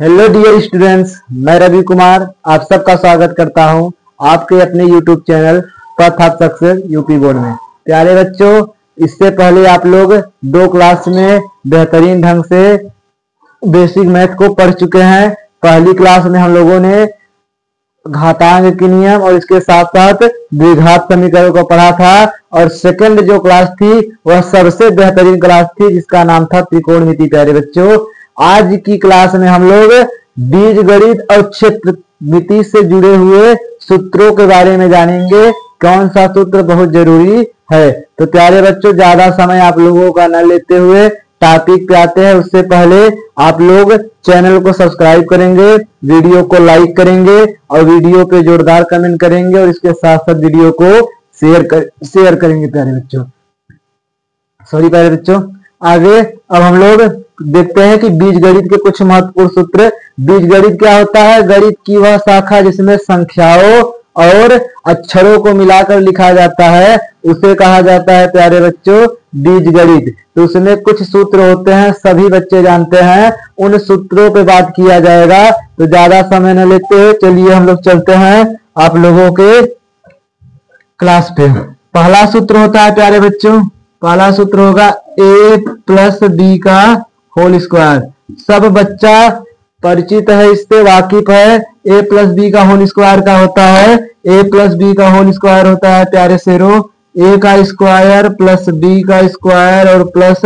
Hello dear students, मैं रवि कुमार आप सबका स्वागत करता हूं आपके अपने YouTube channel path of success UP board में। प्यारे बच्चों, इससे पहले आप लोग 2 क्लास में बेहतरीन ढंग से बेसिक मैथ को पढ़ चुके हैं। पहली क्लास में हम लोगों ने घातांक के नियम और इसके साथ साथ द्विघात समीकरण को पढ़ा था, और सेकंड जो क्लास थी वह सबसे बेहतरीन क्लास थी जिसका नाम था त्रिकोणमिति। प्यारे बच्चों, आज की क्लास में हम लोग बीजगणित और क्षेत्रमिति से जुड़े हुए सूत्रों के बारे में जानेंगे। कौन सा सूत्र बहुत जरूरी है। तो प्यारे बच्चों, ज्यादा समय आप लोगों का न लेते हुए टॉपिक पे आते हैं। उससे पहले आप लोग चैनल को सब्सक्राइब करेंगे, वीडियो को लाइक करेंगे और वीडियो पे जोरदार कमेंट करेंगे, और इसके साथ साथ वीडियो को शेयर करेंगे। प्यारे बच्चों, आगे अब हम लोग देखते हैं कि बीजगणित के कुछ महत्वपूर्ण सूत्र। बीजगणित क्या होता है? गणित की वह शाखा जिसमें संख्याओं और अक्षरों को मिलाकर लिखा जाता है, उसे कहा जाता है प्यारे बच्चों बीजगणित। तो उसमें कुछ सूत्र होते हैं, सभी बच्चे जानते हैं, उन सूत्रों पे बात किया जाएगा। तो ज्यादा समय न लेते हुए चलिए हम लोग चलते हैं आप लोगों के क्लास पे। पहला सूत्र होता है प्यारे बच्चों, पहला सूत्र होगा a प्लस बी का होल स्क्वायर। सब बच्चा परिचित है, इससे वाकिफ है। a प्लस बी का होल स्क्वायर का होता है, a प्लस बी का होल स्क्वायर होता है प्यारे शेरों a का स्क्वायर प्लस b का स्क्वायर और प्लस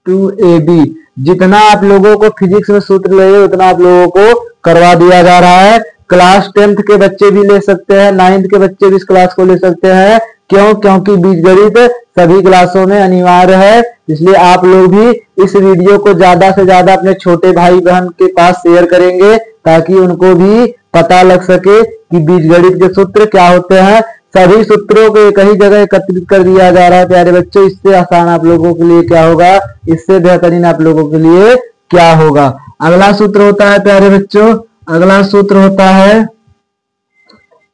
2ab। जितना आप लोगों को फिजिक्स में सूत्र लगे उतना आप लोगों को करवा दिया जा रहा है। क्लास 10th के बच्चे भी ले सकते हैं, 9th के बच्चे भी इस क्लास को ले सकते हैं। क्यों? क्योंकि बीजगणित सभी क्लासों में अनिवार्य है। इसलिए आप लोग भी इस वीडियो को ज्यादा से ज्यादा अपने छोटे भाई बहन के पास शेयर करेंगे, ताकि उनको भी पता लग सके कि बीजगणित के सूत्र क्या होते हैं। सभी सूत्रों को एक ही जगह एकत्रित कर दिया जा रहा है प्यारे बच्चों। इससे आसान आप लोगों के लिए क्या होगा, इससे बेहतरीन आप लोगों के लिए क्या होगा। अगला सूत्र होता है प्यारे बच्चों, अगला सूत्र होता है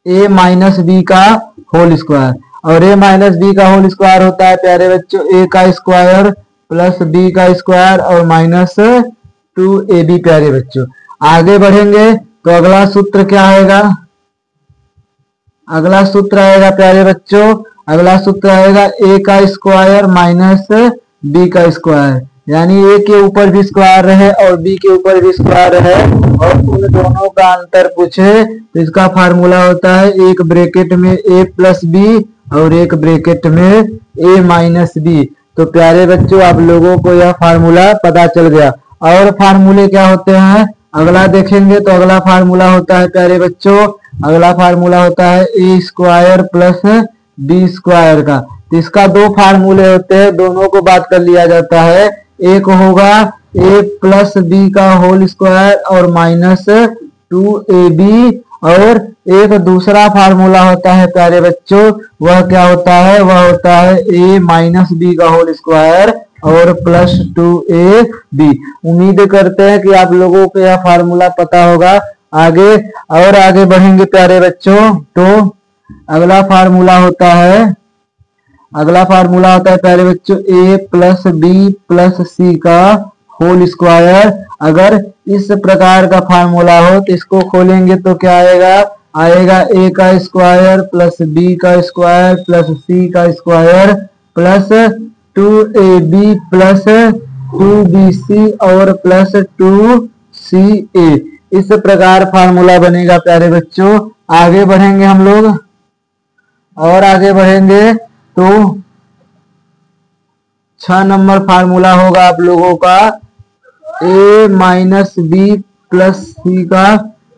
a माइनस बी का होल स्क्वायर। और a माइनस बी का होल स्क्वायर होता है प्यारे बच्चों a का स्क्वायर प्लस b का स्क्वायर और माइनस 2ab। प्यारे बच्चों, आगे बढ़ेंगे तो अगला सूत्र क्या आएगा? अगला सूत्र आएगा प्यारे बच्चों, अगला सूत्र आएगा a का स्क्वायर माइनस b का स्क्वायर, यानी a के ऊपर भी स्क्वायर रहे और b के ऊपर भी स्क्वायर रहे और उन दोनों का अंतर पूछे तो इसका फार्मूला होता है एक ब्रैकेट में a प्लस बी और एक ब्रैकेट में a माइनस बी। तो प्यारे बच्चों, आप लोगों को यह फार्मूला पता चल गया। और फार्मूले क्या होते हैं अगला देखेंगे तो अगला फार्मूला होता है प्यारे बच्चों, अगला फार्मूला होता है a square plus B square का। तो इसका 2 फार्मूले होते हैं, दोनों को बात कर लिया जाता है। एक होगा a प्लस बी का होल स्क्वायर और माइनस 2ab, और एक दूसरा फार्मूला होता है प्यारे बच्चों, वह क्या होता है? वह होता है a माइनस बी का होल स्क्वायर और प्लस 2ab। उम्मीद करते हैं कि आप लोगों को यह फार्मूला पता होगा। आगे और आगे बढ़ेंगे प्यारे बच्चों, तो अगला फार्मूला होता है, अगला फार्मूला होता है प्यारे बच्चों a प्लस बी प्लस सी का होल स्क्वायर। अगर इस प्रकार का फार्मूला हो तो इसको खोलेंगे तो क्या आएगा? आएगा a का स्क्वायर प्लस b का स्क्वायर प्लस c का square plus 2ab plus 2bc और प्लस 2ca। इस प्रकार फार्मूला बनेगा प्यारे बच्चों। आगे बढ़ेंगे हम लोग और आगे बढ़ेंगे तो 6 नंबर फार्मूला होगा आप लोगों का a माइनस बी प्लस सी का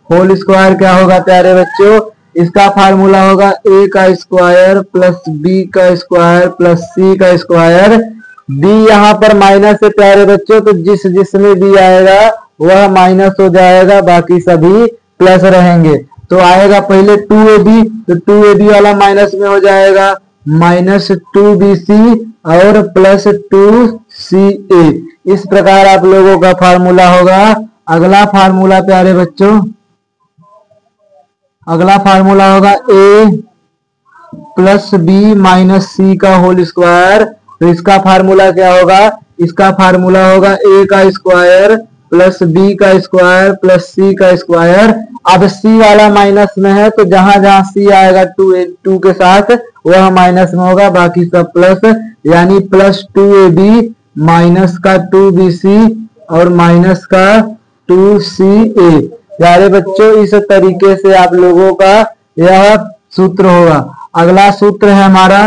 होल स्क्वायर। क्या होगा प्यारे बच्चों? इसका फार्मूला होगा a का स्क्वायर प्लस b का स्क्वायर प्लस c का स्क्वायर। b यहाँ पर माइनस है प्यारे बच्चों, तो जिसमें b आएगा वह माइनस हो जाएगा, बाकी सभी प्लस रहेंगे। तो आएगा पहले 2ab, तो 2ab वाला माइनस में हो जाएगा माइनस 2bc और प्लस 2ca। इस प्रकार आप लोगों का फार्मूला होगा। अगला फार्मूला प्यारे बच्चों, अगला फार्मूला होगा a प्लस बी माइनस सी का होल स्क्वायर। तो इसका फार्मूला क्या होगा? इसका फार्मूला होगा a का स्क्वायर प्लस बी का स्क्वायर प्लस सी का स्क्वायर। अब सी वाला माइनस में है तो जहां जहां सी आएगा टू के साथ वह माइनस में होगा, बाकी सब प्लस, यानी प्लस 2ab माइनस का 2bc और माइनस का 2ca। प्यारे बच्चों इस तरीके से आप लोगों का यह सूत्र होगा। अगला सूत्र है हमारा,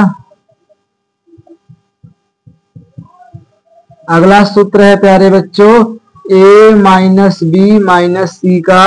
अगला सूत्र है प्यारे बच्चों a माइनस बी माइनस सी का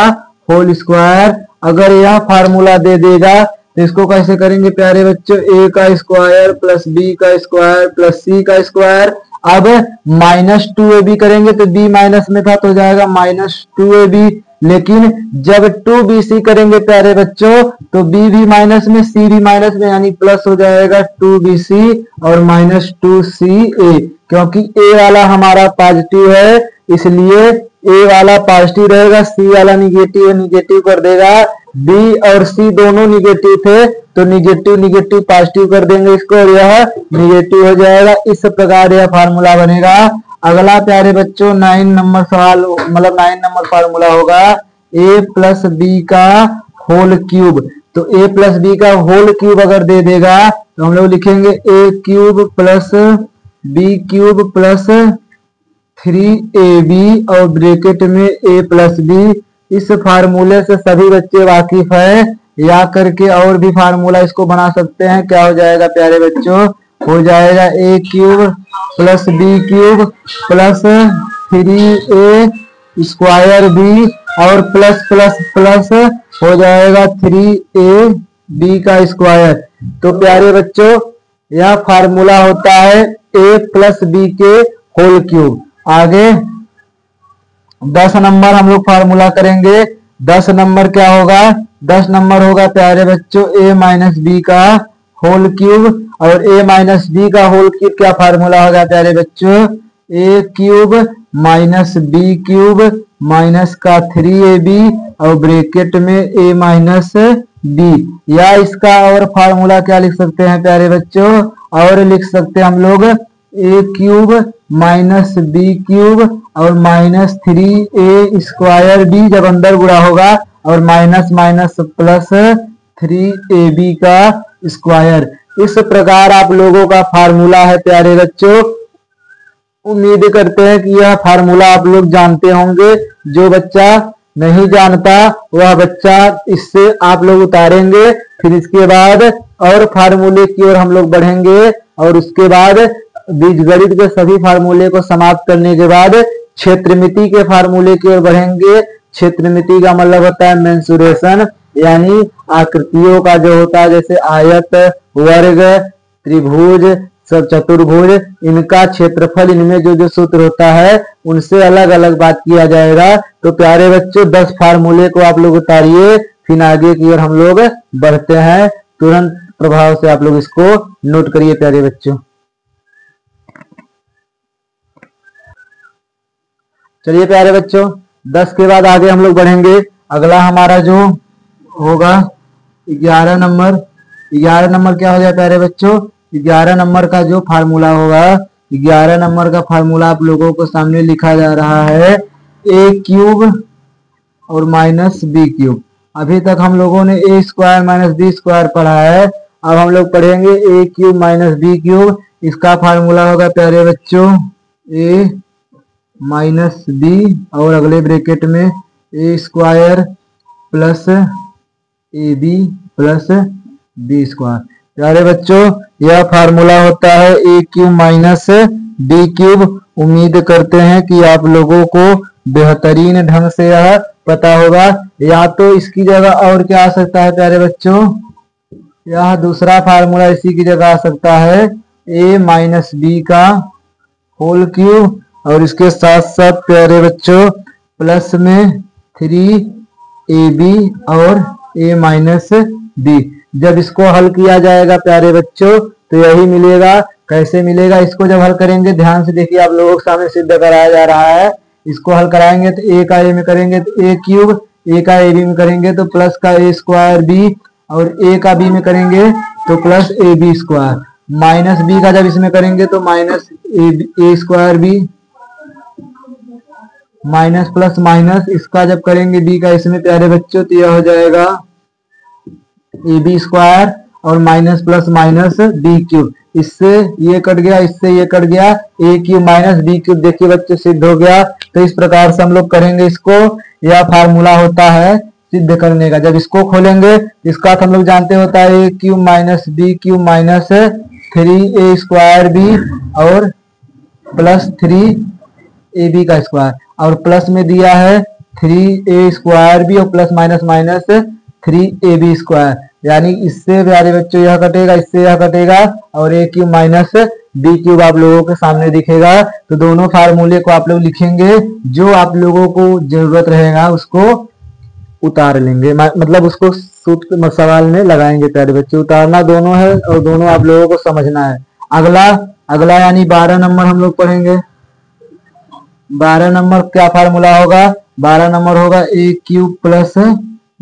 होल स्क्वायर। अगर यह फार्मूला दे देगा तो इसको कैसे करेंगे प्यारे बच्चों, a का स्क्वायर प्लस b का स्क्वायर प्लस c का स्क्वायर। अब माइनस 2ab करेंगे तो b माइनस में था तो हो जाएगा माइनस 2ab, लेकिन जब 2bc करेंगे प्यारे बच्चों तो b भी माइनस में c भी माइनस में, यानी प्लस हो जाएगा 2bc और माइनस 2ca। क्योंकि a वाला हमारा पॉजिटिव है इसलिए a वाला पॉजिटिव रहेगा, c वाला निगेटिव निगेटिव कर देगा। b और c दोनों निगेटिव थे तो निगेटिव निगेटिव पॉजिटिव कर देंगे इसको और यह निगेटिव हो जाएगा। इस प्रकार यह फार्मूला बनेगा। अगला प्यारे बच्चों 9 नंबर सवाल मतलब 9 नंबर फार्मूला होगा a प्लस बी का होल क्यूब। तो a प्लस बी का होल क्यूब अगर दे देगा तो हम लोग लिखेंगे a cube plus B cube plus 3ab और ब्रैकेट में a प्लस बी। इस फार्मूले से सभी बच्चे वाकिफ है, या करके और भी फार्मूला इसको बना सकते हैं। क्या हो जाएगा प्यारे बच्चों, हो जाएगा a cube plus B cube plus 3a square B और प्लस प्लस प्लस हो जाएगा 3ab का स्क्वायर। तो प्यारे बच्चों यह फार्मूला होता है a प्लस बी के होल क्यूब। आगे 10 नंबर हम लोग फार्मूला करेंगे। 10 नंबर क्या होगा, 10 नंबर होगा प्यारे बच्चों a माइनस बी का होल क्यूब। और a माइनस बी का होल क्यूब क्या फार्मूला होगा प्यारे बच्चों, a cube minus B cube minus का 3ab और ब्रैकेट में a माइनस बी। या इसका और फार्मूला क्या लिख सकते हैं प्यारे बच्चों, और लिख सकते हैं हम लोग a cube minus B cube और माइनस 3a स्क्वायर बी जब अंदर गुणा होगा और माइनस माइनस प्लस 3ab का स्क्वायर। इस प्रकार आप लोगों का फार्मूला है प्यारे बच्चों। उम्मीद करते हैं कि यह फार्मूला आप लोग जानते होंगे। जो बच्चा नहीं जानता वह बच्चा इससे आप लोग उतारेंगे, फिर इसके बाद और फार्मूले की ओर हम लोग बढ़ेंगे और उसके बाद बीजगणित के सभी फार्मूले को समाप्त करने के बाद क्षेत्रमिति के फार्मूले की ओर बढ़ेंगे। क्षेत्रमिति का मतलब होता है मेंसुरेशन, यानी आकृतियों का जो होता है जैसे आयत, वर्ग, त्रिभुज, सब चतुर्भुज, इनका क्षेत्रफल, इनमें जो जो सूत्र होता है उनसे अलग अलग बात किया जाएगा। तो प्यारे बच्चों 10 फार्मूले को आप लोग उतारिए, फिर आगे की ओर हम लोग बढ़ते हैं। तुरंत प्रभाव से आप लोग इसको नोट करिए प्यारे बच्चों। चलिए प्यारे बच्चों 10 के बाद आगे हम लोग बढ़ेंगे। अगला हमारा जो होगा 11 नंबर। 11 नंबर क्या हो गया प्यारे बच्चों, 11 नंबर का जो फार्मूला होगा, 11 नंबर का फार्मूला आप लोगों को सामने लिखा जा रहा है a क्यूब और माइनस बी क्यूब। अभी तक हम लोगों ने a square minus B square पढ़ा है, अब हम लोग पढ़ेंगे a cube minus B cube. इसका फार्मूला होगा प्यारे बच्चों a माइनस बी और अगले ब्रैकेट में a square plus A B plus B square. प्यारे बच्चों यह फार्मूला होता है a cube minus B cube. उम्मीद करते हैं कि आप लोगों को बेहतरीन ढंग से यह पता होगा। या तो इसकी जगह और क्या आ सकता है प्यारे बच्चों, यह दूसरा फार्मूला इसी की जगह आ सकता है a माइनस बी का होल क्यूब और इसके साथ साथ प्यारे बच्चों प्लस में 3ab और a माइनस बी। जब इसको हल किया जाएगा प्यारे बच्चों तो यही मिलेगा। कैसे मिलेगा, इसको जब हल करेंगे ध्यान से देखिए, आप लोगों के सामने सिद्ध कराया जा रहा है। इसको हल कराएंगे तो a का a में करेंगे तो a क्यूब, a का a b में करेंगे तो प्लस का a स्क्वायर b और a का b में करेंगे तो plus a b square, minus b का जब इसमें करेंगे तो minus a square b minus plus minus इसका जब करेंगे बी का इसमें प्यारे बच्चों तो यह हो जाएगा ए बी स्क्वायर और minus plus minus B cube. इससे ये कट गया, इससे ये कट गया, A cube minus B cube देखिए बच्चों सिद्ध हो गया। तो इस प्रकार से हम लोग करेंगे इसको, यह फार्मूला होता है सिद्ध करने का। जब इसको खोलेंगे इसका हम लोग जानते होता है a cube minus B cube minus 3a square B और प्लस 3ab का स्क्वायर, और प्लस में दिया है 3a स्क्वायर बी और plus minus minus 3ab square. यानी इससे प्यारे बच्चों यह कटेगा, इससे यह कटेगा और a cube minus B cube आप लोगों के सामने दिखेगा। तो दोनों फार्मूले को आप लोग लिखेंगे, जो आप लोगों को जरूरत रहेगा उसको उतार लेंगे, मतलब उसको सूत्र सवाल में लगाएंगे प्यारे बच्चे। उतारना दोनों है और दोनों आप लोगों को समझना है। अगला अगला यानी 12 नंबर हम लोग पढ़ेंगे। 12 नंबर क्या फार्मूला होगा? 12 नंबर होगा ए क्यूब प्लस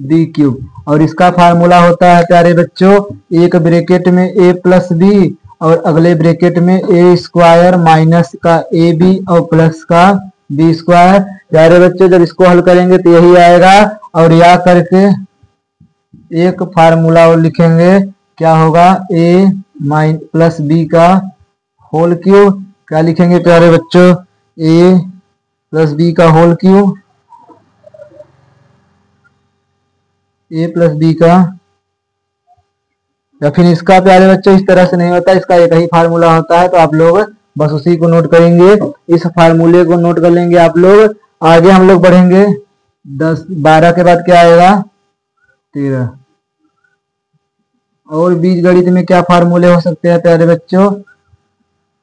बी क्यूब, और इसका फार्मूला होता है प्यारे बच्चों एक ब्रैकेट में ए प्लस बी और अगले ब्रैकेट में ए स्क्वायर माइनस का ए बी और प्लस का बी स्क्वायर। प्यारे बच्चों जब इसको हल करेंगे तो यही आएगा, और या करके एक फार्मूला और लिखेंगे, क्या होगा? ए माइन प्लस बी का होल क्यूब। क्या लिखेंगे प्यारे बच्चों? ए प्लस बी का होल क्यूब, ए प्लस बी का। या फिर इसका प्यारे बच्चों इस तरह से नहीं होता, इसका एक ही फार्मूला होता है, तो आप लोग बस उसी को नोट करेंगे, इस फार्मूले को नोट कर लेंगे आप लोग। आगे हम लोग बढ़ेंगे। 12 के बाद क्या आएगा? 13। और बीजगणित में क्या फार्मूले हो सकते हैं प्यारे बच्चों?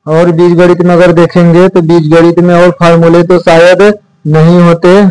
और बीजगणित में अगर देखेंगे तो बीजगणित में और फार्मूले तो शायद नहीं होते,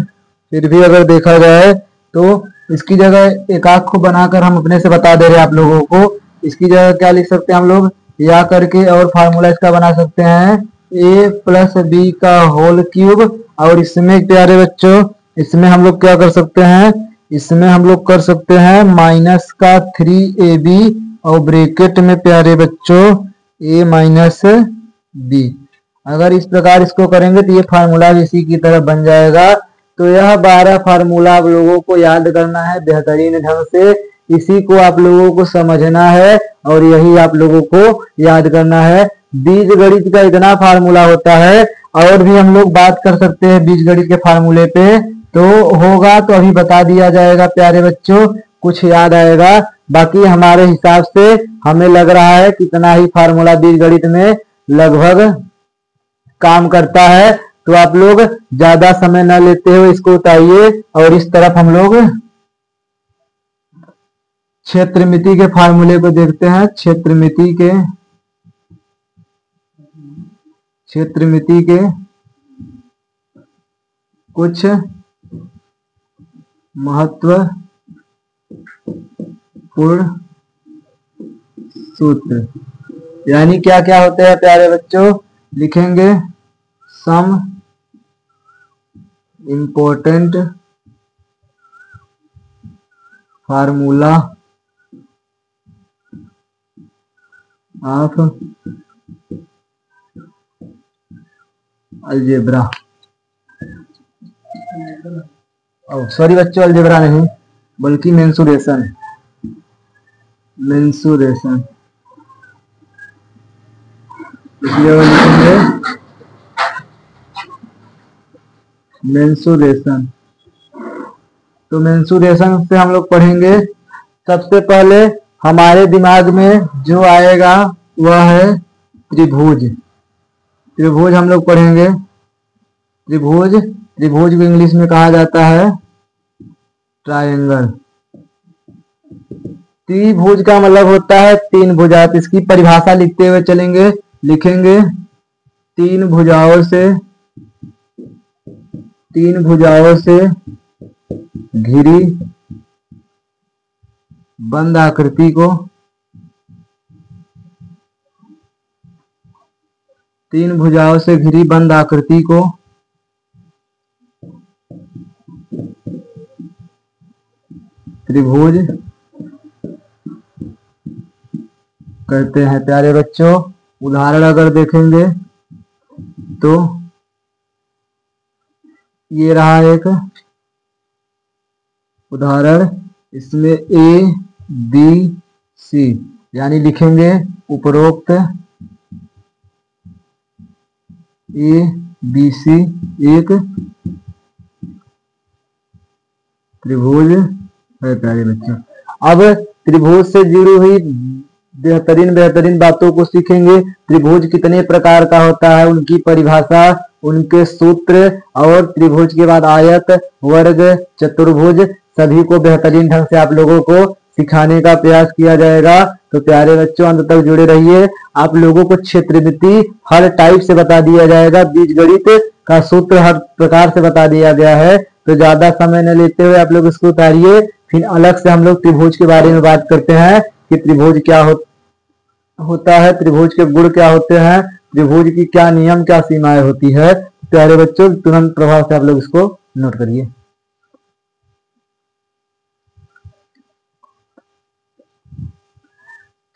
फिर भी अगर देखा जाए तो इसकी जगह एक आंख को बनाकर हम अपने से बता दे रहे हैं आप लोगों को। इसकी जगह क्या लिख सकते हैं हम लोग? या करके और फार्मूला इसका बना सकते हैं ए प्लस बी का होल क्यूब, और इसमें प्यारे बच्चों इसमें हम लोग क्या कर सकते हैं? इसमें हम लोग कर सकते हैं माइनस का 3ab और ब्रैकेट में प्यारे बच्चों a माइनस बी। अगर इस प्रकार इसको करेंगे तो ये फार्मूला भी इसी की तरह बन जाएगा। तो यह 12 फार्मूला आप लोगों को याद करना है बेहतरीन ढंग से, इसी को आप लोगों को समझना है और यही आप लोगों को याद करना है। बीजगणित का इतना फार्मूला होता है, और भी हम लोग बात कर सकते हैं बीजगणित के फार्मूले पे, तो होगा तो अभी बता दिया जाएगा प्यारे बच्चों, कुछ याद आएगा। बाकी हमारे हिसाब से हमें लग रहा है कितना ही फार्मूला बीजगणित में लगभग काम करता है। तो आप लोग ज्यादा समय न लेते हुए इसको उतारिए, और इस तरफ हम लोग क्षेत्रमिति के फार्मूले को देखते हैं। क्षेत्रमिति के कुछ महत्वपूर्ण सूत्र, यानी क्या क्या होते हैं प्यारे बच्चों? लिखेंगे some important formula of algebra. Sorry बच्चों, अलजेब्रा नहीं बल्कि मेंसुरेशन। लिखेंगे मेंसुरेशन। तो मेंसुरेशन से हम लोग पढ़ेंगे। सबसे पहले हमारे दिमाग में जो आएगा वह है त्रिभुज। त्रिभुज हम लोग पढ़ेंगे। त्रिभुज को इंग्लिश में कहा जाता है ट्रायंगल। त्रिभुज का मतलब होता है तीन भुजा। इसकी परिभाषा लिखते हुए चलेंगे। लिखेंगे तीन भुजाओं से घिरी बंद आकृति को त्रिभुज कहते हैं प्यारे बच्चों। उदाहरण अगर देखेंगे तो ये रहा एक उदाहरण, इसमें ए बी सी, यानी लिखेंगे उपरोक्त ए बी सी एक त्रिभुज है प्यारे बच्चों। अब त्रिभुज से जुड़ी हुई बेहतरीन बातों को सीखेंगे। त्रिभुज कितने प्रकार का होता है, उनकी परिभाषा, उनके सूत्र, और त्रिभुज के बाद आयत, वर्ग, चतुर्भुज, सभी को बेहतरीन ढंग से आप लोगों को सिखाने का प्रयास किया जाएगा। तो प्यारे बच्चों अंत तक जुड़े रहिए। आप लोगों को क्षेत्रमिति हर टाइप से बता दिया जाएगा, बीजगणित का सूत्र हर प्रकार से बता दिया गया है। तो ज्यादा समय न लेते हुए आप लोग इसको उतारिए, फिर अलग से हम लोग त्रिभुज के बारे में बात करते हैं कि त्रिभुज क्या होता है, त्रिभुज के गुण क्या होते हैं, त्रिभुज की क्या नियम, क्या सीमाएं होती है। प्यारे बच्चों तुरंत प्रभाव से आप लोग इसको नोट करिए।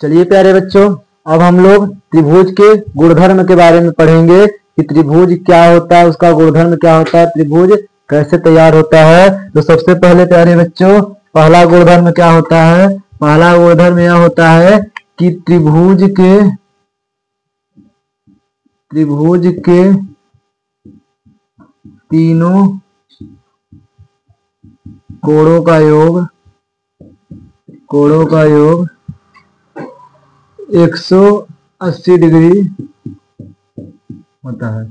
चलिए प्यारे बच्चों, अब हम लोग त्रिभुज के गुणधर्म के बारे में पढ़ेंगे कि त्रिभुज क्या होता है, उसका गुणधर्म क्या होता है, त्रिभुज कैसे तैयार होता है। तो सबसे पहले प्यारे बच्चों पहला गुणधर्म क्या होता है, पहला गुणधर्म यह होता है कि त्रिभुज के तीनों कोणों का योग 180 डिग्री होता है।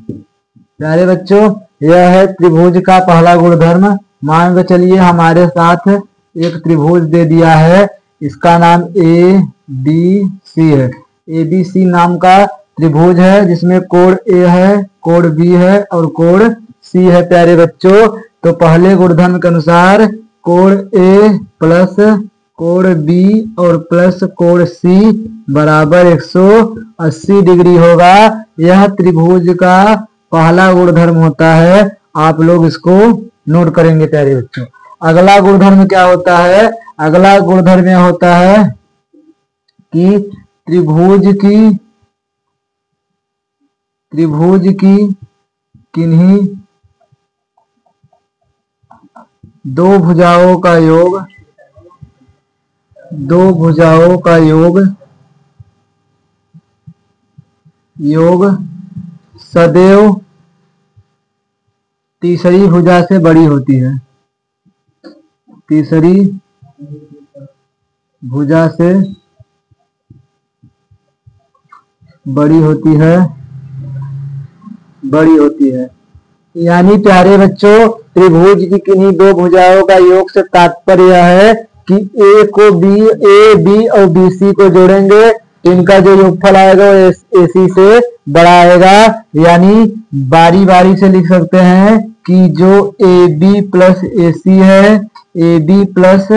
प्यारे बच्चों यह है त्रिभुज का पहला गुणधर्म। मान के चलिए हमारे साथ एक त्रिभुज दे दिया है, इसका नाम ए बी सी है। ए बी सी नाम का त्रिभुज है जिसमें कोण ए है, कोण बी है और कोण सी है। प्यारे बच्चों तो पहले गुणधर्म के अनुसार कोण ए प्लस कोण बी और प्लस कोण सी बराबर 180 डिग्री होगा। यह त्रिभुज का पहला गुणधर्म होता है। आप लोग इसको नोट करेंगे प्यारे बच्चों। अगला गुणधर्म क्या होता है, अगला गुणधर्म यह होता है कि त्रिभुज की किन्हीं दो भुजाओं का योग सदैव तीसरी भुजा से बड़ी होती है, तीसरी भुजा से बड़ी होती है। यानी प्यारे बच्चों त्रिभुज की किन्हीं दो भुजाओं का योग से तात्पर्य है कि ए बी और बी सी को जोड़ेंगे, इनका जो योगफल आएगा वो ए सी से बड़ा आएगा। यानी बारी बारी से लिख सकते हैं कि जो ए बी प्लस ए सी है, A B plus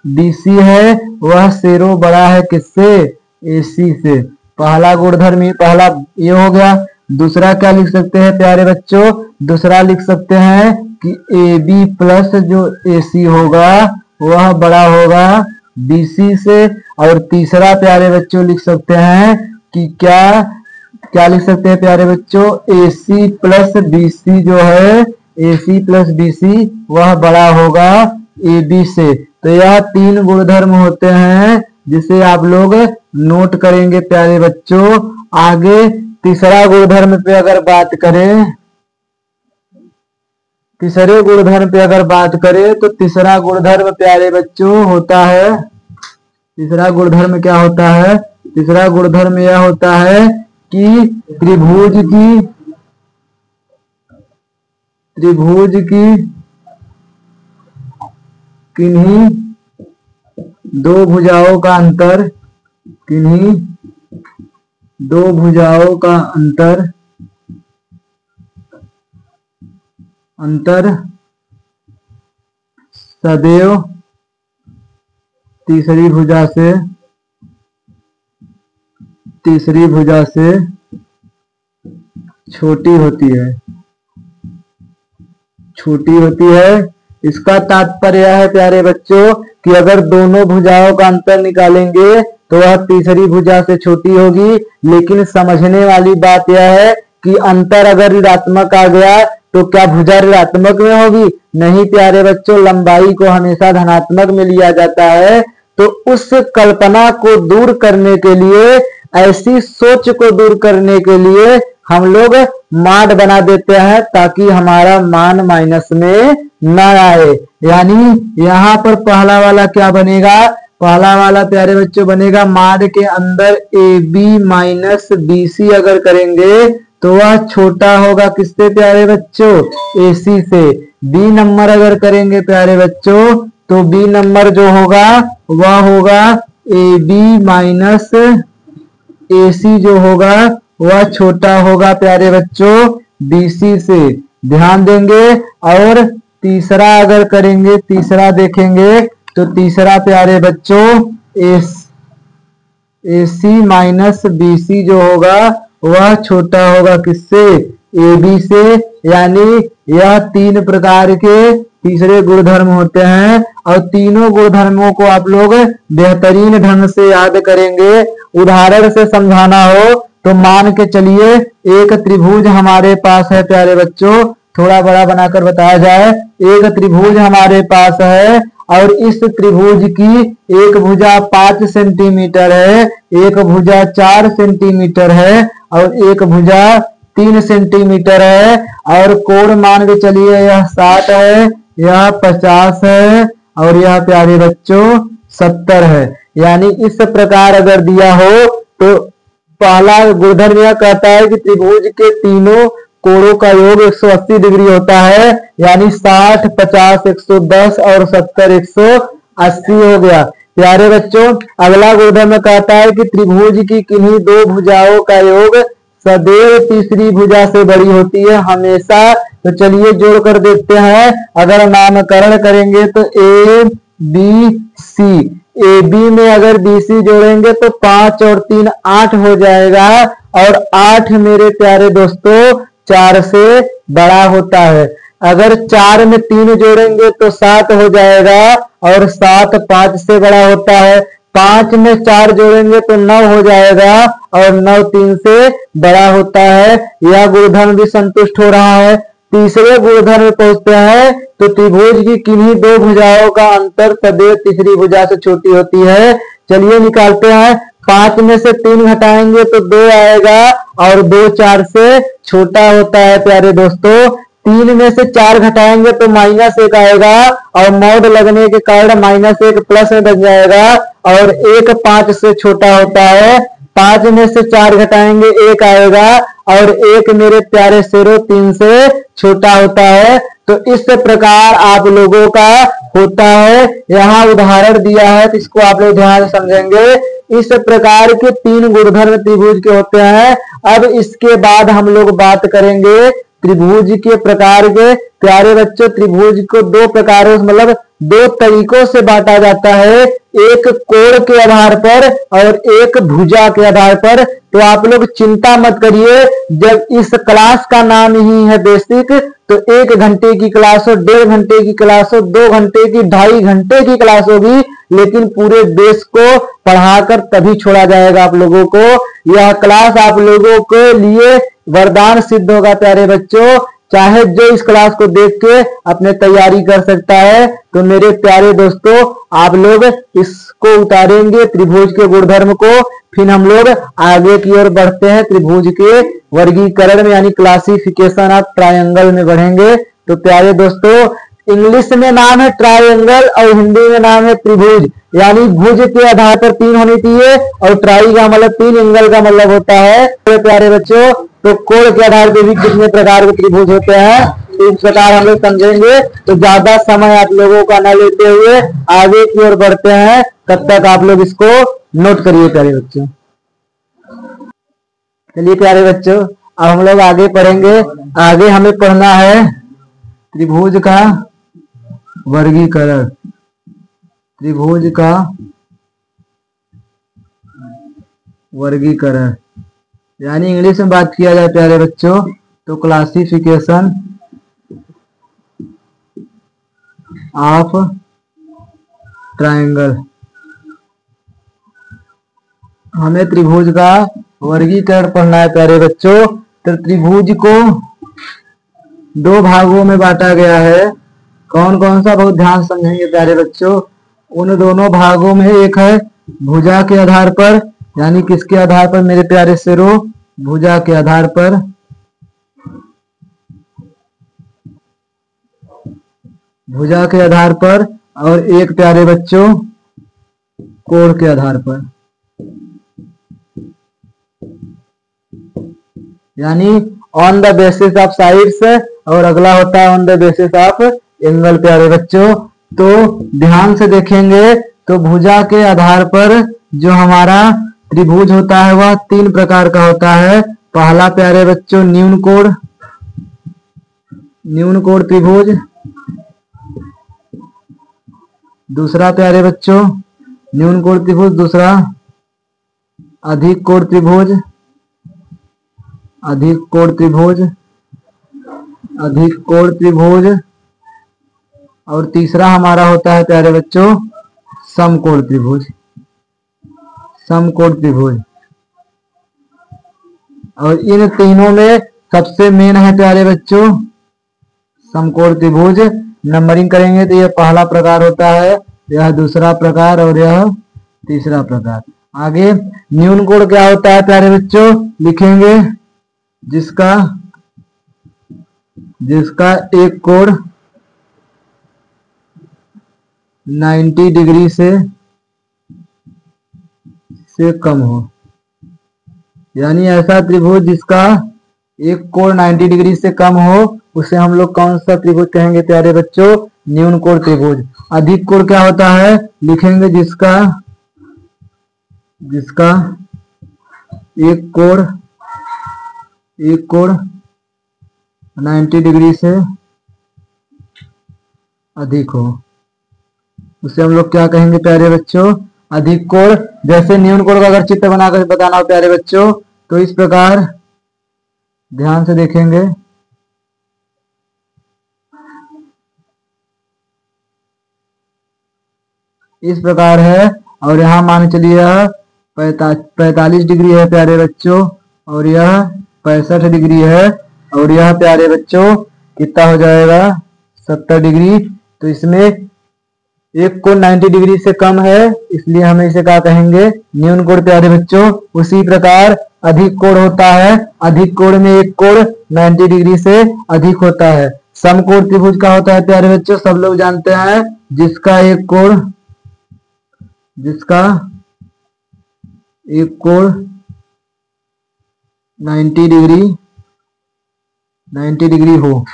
B C है, वह सेरो बड़ा है किससे, ए सी से। पहला गुणधर्म पहला ये हो गया। दूसरा क्या लिख सकते हैं प्यारे बच्चों, दूसरा लिख सकते हैं कि ए बी प्लस जो ए सी होगा वह बड़ा होगा बी सी से। और तीसरा प्यारे बच्चों लिख सकते हैं कि क्या लिख सकते हैं प्यारे बच्चों, ए सी प्लस बी सी जो है, ए सी प्लस बी सी वह बड़ा होगा ए बी से। तो यह तीन गुणधर्म होते हैं जिसे आप लोग नोट करेंगे प्यारे बच्चों। आगे तीसरा गुणधर्म पे अगर बात करें, तीसरे गुणधर्म पे अगर बात करें तो तीसरा गुणधर्म प्यारे बच्चों होता है, तीसरा गुणधर्म क्या होता है, तीसरा गुणधर्म यह होता है कि त्रिभुज की किन्हीं दो भुजाओं का अंतर, किन्हीं दो भुजाओं का अंतर सदैव तीसरी भुजा से छोटी होती है। इसका तात्पर्य है प्यारे बच्चों कि अगर दोनों भुजाओं का अंतर निकालेंगे तो वह तीसरी भुजा से छोटी होगी। लेकिन समझने वाली बात यह है कि अंतर अगर ऋणात्मक आ गया तो क्या भुजा ऋणात्मक में होगी? नहीं प्यारे बच्चों, लंबाई को हमेशा धनात्मक में लिया जाता है। तो उस कल्पना को दूर करने के लिए, ऐसी सोच को दूर करने के लिए हम लोग माड बना देते हैं ताकि हमारा मान माइनस में न आए। यानी यहाँ पर पहला वाला क्या बनेगा? पहला वाला प्यारे बच्चों बनेगा माड के अंदर A B minus B C अगर करेंगे तो वह छोटा होगा किससे प्यारे बच्चों? ए सी से। बी नंबर अगर करेंगे प्यारे बच्चों तो बी नंबर जो होगा वह होगा ए बी माइनस ए सी जो होगा वह छोटा होगा प्यारे बच्चों बी सी से। ध्यान देंगे। और तीसरा अगर करेंगे, तीसरा देखेंगे तो तीसरा प्यारे बच्चों ए सी माइनस बी सी जो होगा वह छोटा होगा किससे? ए बी से। यानी यह तीन प्रकार के तीसरे गुणधर्म होते हैं और तीनों गुणधर्मों को आप लोग बेहतरीन ढंग से याद करेंगे। उदाहरण से समझाना हो तो मान के चलिए एक त्रिभुज हमारे पास है प्यारे बच्चों, थोड़ा बड़ा बनाकर बताया जाए। एक त्रिभुज हमारे पास है और इस त्रिभुज की एक भुजा 5 सेंटीमीटर है, एक भुजा 4 सेंटीमीटर है और एक भुजा 3 सेंटीमीटर है। और कोण मान के चलिए यह 60 है, यह 50 है और यह प्यारे बच्चों 70 है। यानी इस प्रकार अगर दिया हो तो पहला गुणधर्म यह कहता है कि त्रिभुज के तीनों कोणों का योग 180 डिग्री होता है। यानी 60, 50, 110 और 70, 180 हो गया। प्यारे बच्चों अगला गुणधर्म कहता है कि त्रिभुज की किन्हीं दो भुजाओं का योग सदैव तीसरी भुजा से बड़ी होती है हमेशा। तो चलिए जोड़ कर देखते हैं। अगर नामकरण करेंगे तो A B C, A B में अगर बी सी जोड़ेंगे तो 5 और 3 8 हो जाएगा और 8 मेरे प्यारे दोस्तों 4 से बड़ा होता है। अगर 4 में 3 जोड़ेंगे तो 7 हो जाएगा और 7 5 से बड़ा होता है। 5 में 4 जोड़ेंगे तो 9 हो जाएगा और 9 3 से बड़ा होता है। यह गुणधर्म भी संतुष्ट हो रहा है। तीसरे गुणधर्म में पहुंचते हैं तो त्रिभुज की किन्हीं दो भुजाओं का अंतर सदैव तीसरी भुजा से छोटी होती है। चलिए निकालते हैं। 5 में से 3 घटाएंगे तो 2 आएगा और 2 4 से छोटा होता है प्यारे दोस्तों। 3 में से 4 घटाएंगे तो -1 आएगा और मॉड लगने के कारण -1 प्लस में बन जाएगा और 1 5 से छोटा होता है। 5 में से 4 घटाएंगे 1 आएगा और 1 मेरे प्यारे शेरों 3 से छोटा होता है। तो इस प्रकार आप लोगों का होता है। यहाँ उदाहरण दिया है तो इसको आप लोग ध्यान से समझेंगे। इस प्रकार के 3 गुणधर्म त्रिभुज के होते हैं। अब इसके बाद हम लोग बात करेंगे त्रिभुज के प्रकार के। प्यारे बच्चों त्रिभुज को 2 प्रकारों मतलब 2 तरीकों से बांटा जाता है, एक कोण के आधार पर और एक भुजा के आधार पर। तो आप लोग चिंता मत करिए, जब इस क्लास का नाम ही है बेसिक तो 1 घंटे की क्लास हो, 1.5 घंटे की क्लास हो, 2 घंटे की, 2.5 घंटे की क्लास होगी, लेकिन पूरे देश को पढ़ाकर तभी छोड़ा जाएगा आप लोगों को। यह क्लास आप लोगों के लिए वरदान सिद्ध होगा प्यारे बच्चों। चाहे जो इस क्लास को देख के अपने तैयारी कर सकता है। तो मेरे प्यारे दोस्तों आप लोग इसको उतारेंगे त्रिभुज के गुणधर्म को, फिर हम लोग आगे की ओर बढ़ते हैं त्रिभुज के वर्गीकरण में यानी क्लासिफिकेशन ऑफ ट्रायंगल में बढ़ेंगे। तो प्यारे दोस्तों इंग्लिश में नाम है ट्रायंगल और हिंदी में नाम है त्रिभुज। यानी भुज के आधार पर 3 होनी चाहिए और ट्राई का मतलब 3, एंगल का मतलब होता है। तो प्यारे बच्चों तो कोण के आधार पर भी कितने प्रकार के त्रिभुज होते हैं इस प्रकार हम लोग समझेंगे। तो ज्यादा समय आप लोगों का न लेते हुए आगे की ओर बढ़ते हैं, तब तक आप लोग इसको नोट करिए प्यारे बच्चों। चलिए प्यारे बच्चों अब हम लोग आगे पढ़ेंगे। आगे हमें पढ़ना है त्रिभुज का वर्गीकरण। त्रिभुज का वर्गीकरण यानी इंग्लिश में बात किया जाए प्यारे बच्चों तो क्लासिफिकेशन ऑफ ट्रायंगल। हमें त्रिभुज का वर्गीकरण पढ़ना है प्यारे बच्चों। तो त्रिभुज को दो भागों में बांटा गया है। कौन कौन सा, बहुत ध्यान से समझेंगे प्यारे बच्चों। उन दोनों भागों में एक है भुजा के आधार पर, यानी किसके आधार पर मेरे प्यारे शेरों, भुजा के आधार पर। भुजा के आधार पर, और एक प्यारे बच्चों कोण के आधार पर, यानी on the basis of sides, और अगला होता है on the basis of angle प्यारे बच्चों। तो ध्यान से देखेंगे तो भुजा के आधार पर जो हमारा त्रिभुज होता है वह तीन प्रकार का होता है। पहला प्यारे बच्चों न्यून कोण, न्यून कोण त्रिभुज। दूसरा प्यारे बच्चों न्यून कोण त्रिभुज, दूसरा अधिक कोण त्रिभुज, अधिक कोण त्रिभुज, अधिक कोण त्रिभुज। और तीसरा हमारा होता है प्यारे बच्चों समकोण त्रिभुज, समकोण त्रिभुज। और इन तीनों में सबसे मेन है प्यारे बच्चों समकोण त्रिभुज। नंबरिंग करेंगे तो यह पहला प्रकार होता है, यह दूसरा प्रकार, और यह तीसरा प्रकार। आगे न्यून कोण क्या होता है प्यारे बच्चों, लिखेंगे जिसका जिसका एक कोण 90 डिग्री से कम हो, यानी ऐसा त्रिभुज जिसका एक कोण 90 डिग्री से कम हो उसे हम लोग कौन सा त्रिभुज कहेंगे प्यारे बच्चों, न्यून कोण त्रिभुज। अधिक कोण क्या होता है, लिखेंगे जिसका एक कोण 90 डिग्री से अधिक हो, उसे हम लोग क्या कहेंगे प्यारे बच्चों, अधिक कोण। जैसे न्यून कोण का अगर चित्र बनाकर बताना हो प्यारे बच्चों तो इस प्रकार ध्यान से देखेंगे। इस प्रकार है, और यहाँ मान चलिए 45 डिग्री है प्यारे बच्चों, और यह 65 डिग्री है, और यह प्यारे बच्चों कितना हो जाएगा 70 डिग्री। तो इसमें एक कोण 90 डिग्री से कम है, इसलिए हम इसे क्या कहेंगे, न्यून कोण प्यारे बच्चों। उसी प्रकार अधिक कोण होता है, अधिक कोण में एक कोण 90 डिग्री से अधिक होता है। समकोण त्रिभुज का होता है प्यारे बच्चों, सब लोग जानते हैं, जिसका एक कोण 90 डिग्री हो,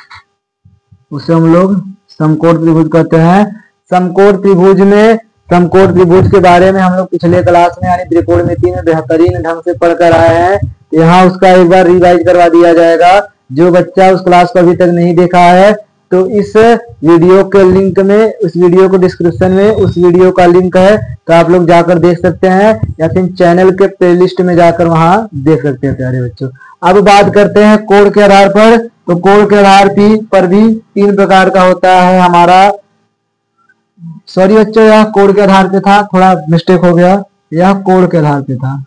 उसे हम लोग समकोण त्रिभुज कहते हैं। समकोण त्रिभुज में, समकोण त्रिभुज के बारे में हम लोग पिछले क्लास में यानी त्रिकोणमिति में बेहतरीन ढंग से पढ़कर आए हैं। यहाँ उसका एक बार रिवाइज करवा दिया जाएगा। जो बच्चा उस क्लास को अभी तक नहीं देखा है तो इस वीडियो के लिंक में, उस वीडियो को डिस्क्रिप्शन में उस वीडियो का लिंक है, तो आप लोग जाकर देख सकते हैं, या फिर चैनल के प्लेलिस्ट में जाकर वहां देख सकते हैं प्यारे बच्चों। अब बात करते हैं कोण के आधार पर। तो कोण के आधार पर भी तीन प्रकार का होता है हमारा। सॉरी बच्चों, यह कोण के आधार पे था, थोड़ा मिस्टेक हो गया, यह कोण के आधार पे था,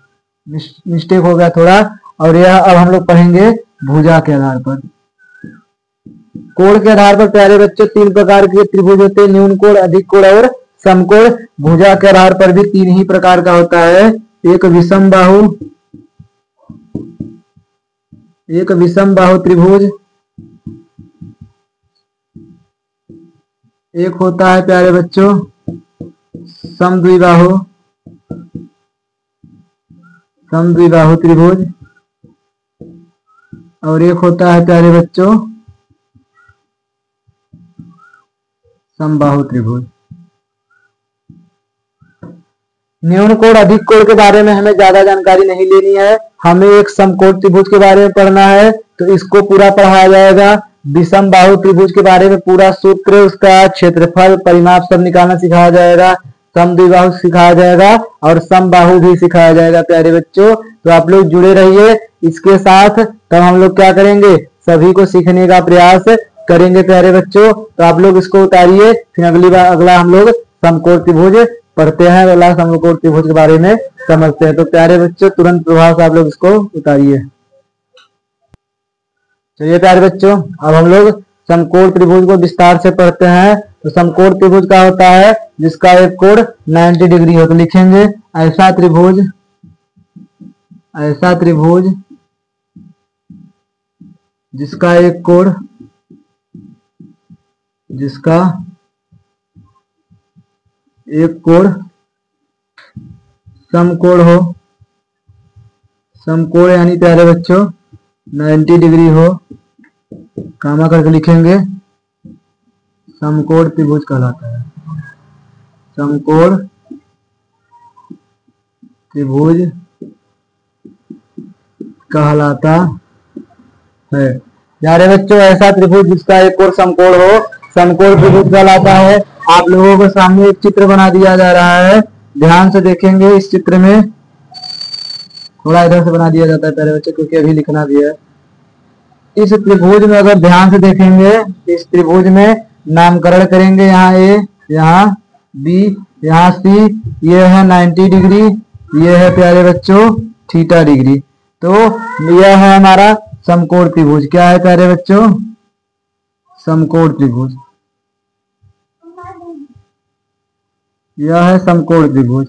मिस्टेक हो गया थोड़ा। और यह अब हम लोग पढ़ेंगे भुजा के आधार पर। कोण के आधार पर प्यारे बच्चों तीन प्रकार के त्रिभुज होते हैं, न्यून कोण, अधिक कोण और समकोण। भुजा के आधार पर भी तीन ही प्रकार का होता है, एक विषम बाहु त्रिभुज, एक होता है प्यारे बच्चों समद्विबाहु त्रिभुज, और एक होता है प्यारे बच्चों समबाहु त्रिभुज। न्यून कोण, अधिक कोण के बारे में हमें ज्यादा जानकारी नहीं लेनी है, हमें एक समकोण त्रिभुज के बारे में पढ़ना है, तो इसको पूरा पढ़ाया जाएगा। विषम बाहु त्रिभुज के बारे में पूरा सूत्र, उसका क्षेत्रफल, परिमाप सब निकालना सिखाया जाएगा। समद्विबाहु सिखाया जाएगा और समबाहु भी सिखाया जाएगा प्यारे बच्चों। तो आप लोग जुड़े रहिए इसके साथ, तब हम लोग क्या करेंगे, सभी को सीखने का प्रयास करेंगे प्यारे बच्चों। तो आप लोग इसको उतारिए, फिर अगला हम लोग समकोण त्रिभुज पढ़ते हैं, अगला समकोण त्रिभुज के बारे में समझते हैं। तो प्यारे बच्चों तुरंत प्रभाव से आप लोग इसको उतारिए। चलिए प्यारे बच्चों, अब हम लोग समकोण त्रिभुज को विस्तार से पढ़ते हैं तो समकोण त्रिभुज का होता है जिसका एक कोण 90 डिग्री हो। तो लिखेंगे ऐसा त्रिभुज जिसका एक कोण समकोण हो, समकोण यानी प्यारे बच्चों 90 डिग्री हो, कामा करके लिखेंगे समकोण त्रिभुज कहलाता है। समकोण त्रिभुज कहलाता है। प्यारे बच्चों ऐसा त्रिभुज जिसका एक कोण समकोण हो समकोण त्रिभुज कहलाता है। आप लोगों के सामने एक चित्र बना दिया जा रहा है, ध्यान से देखेंगे। इस चित्र में थोड़ा इधर से बना दिया जाता है प्यारे बच्चे क्योंकि अभी लिखना भी है। इस त्रिभुज में अगर ध्यान से देखेंगे, इस त्रिभुज में नामकरण करेंगे, यहाँ ए, यहाँ बी, यहाँ सी, ये है 90 डिग्री, ये है प्यारे बच्चों थीटा डिग्री। तो यह है हमारा समकोण त्रिभुज। क्या है प्यारे बच्चों? समकोण त्रिभुज। यह है समकोण त्रिभुज।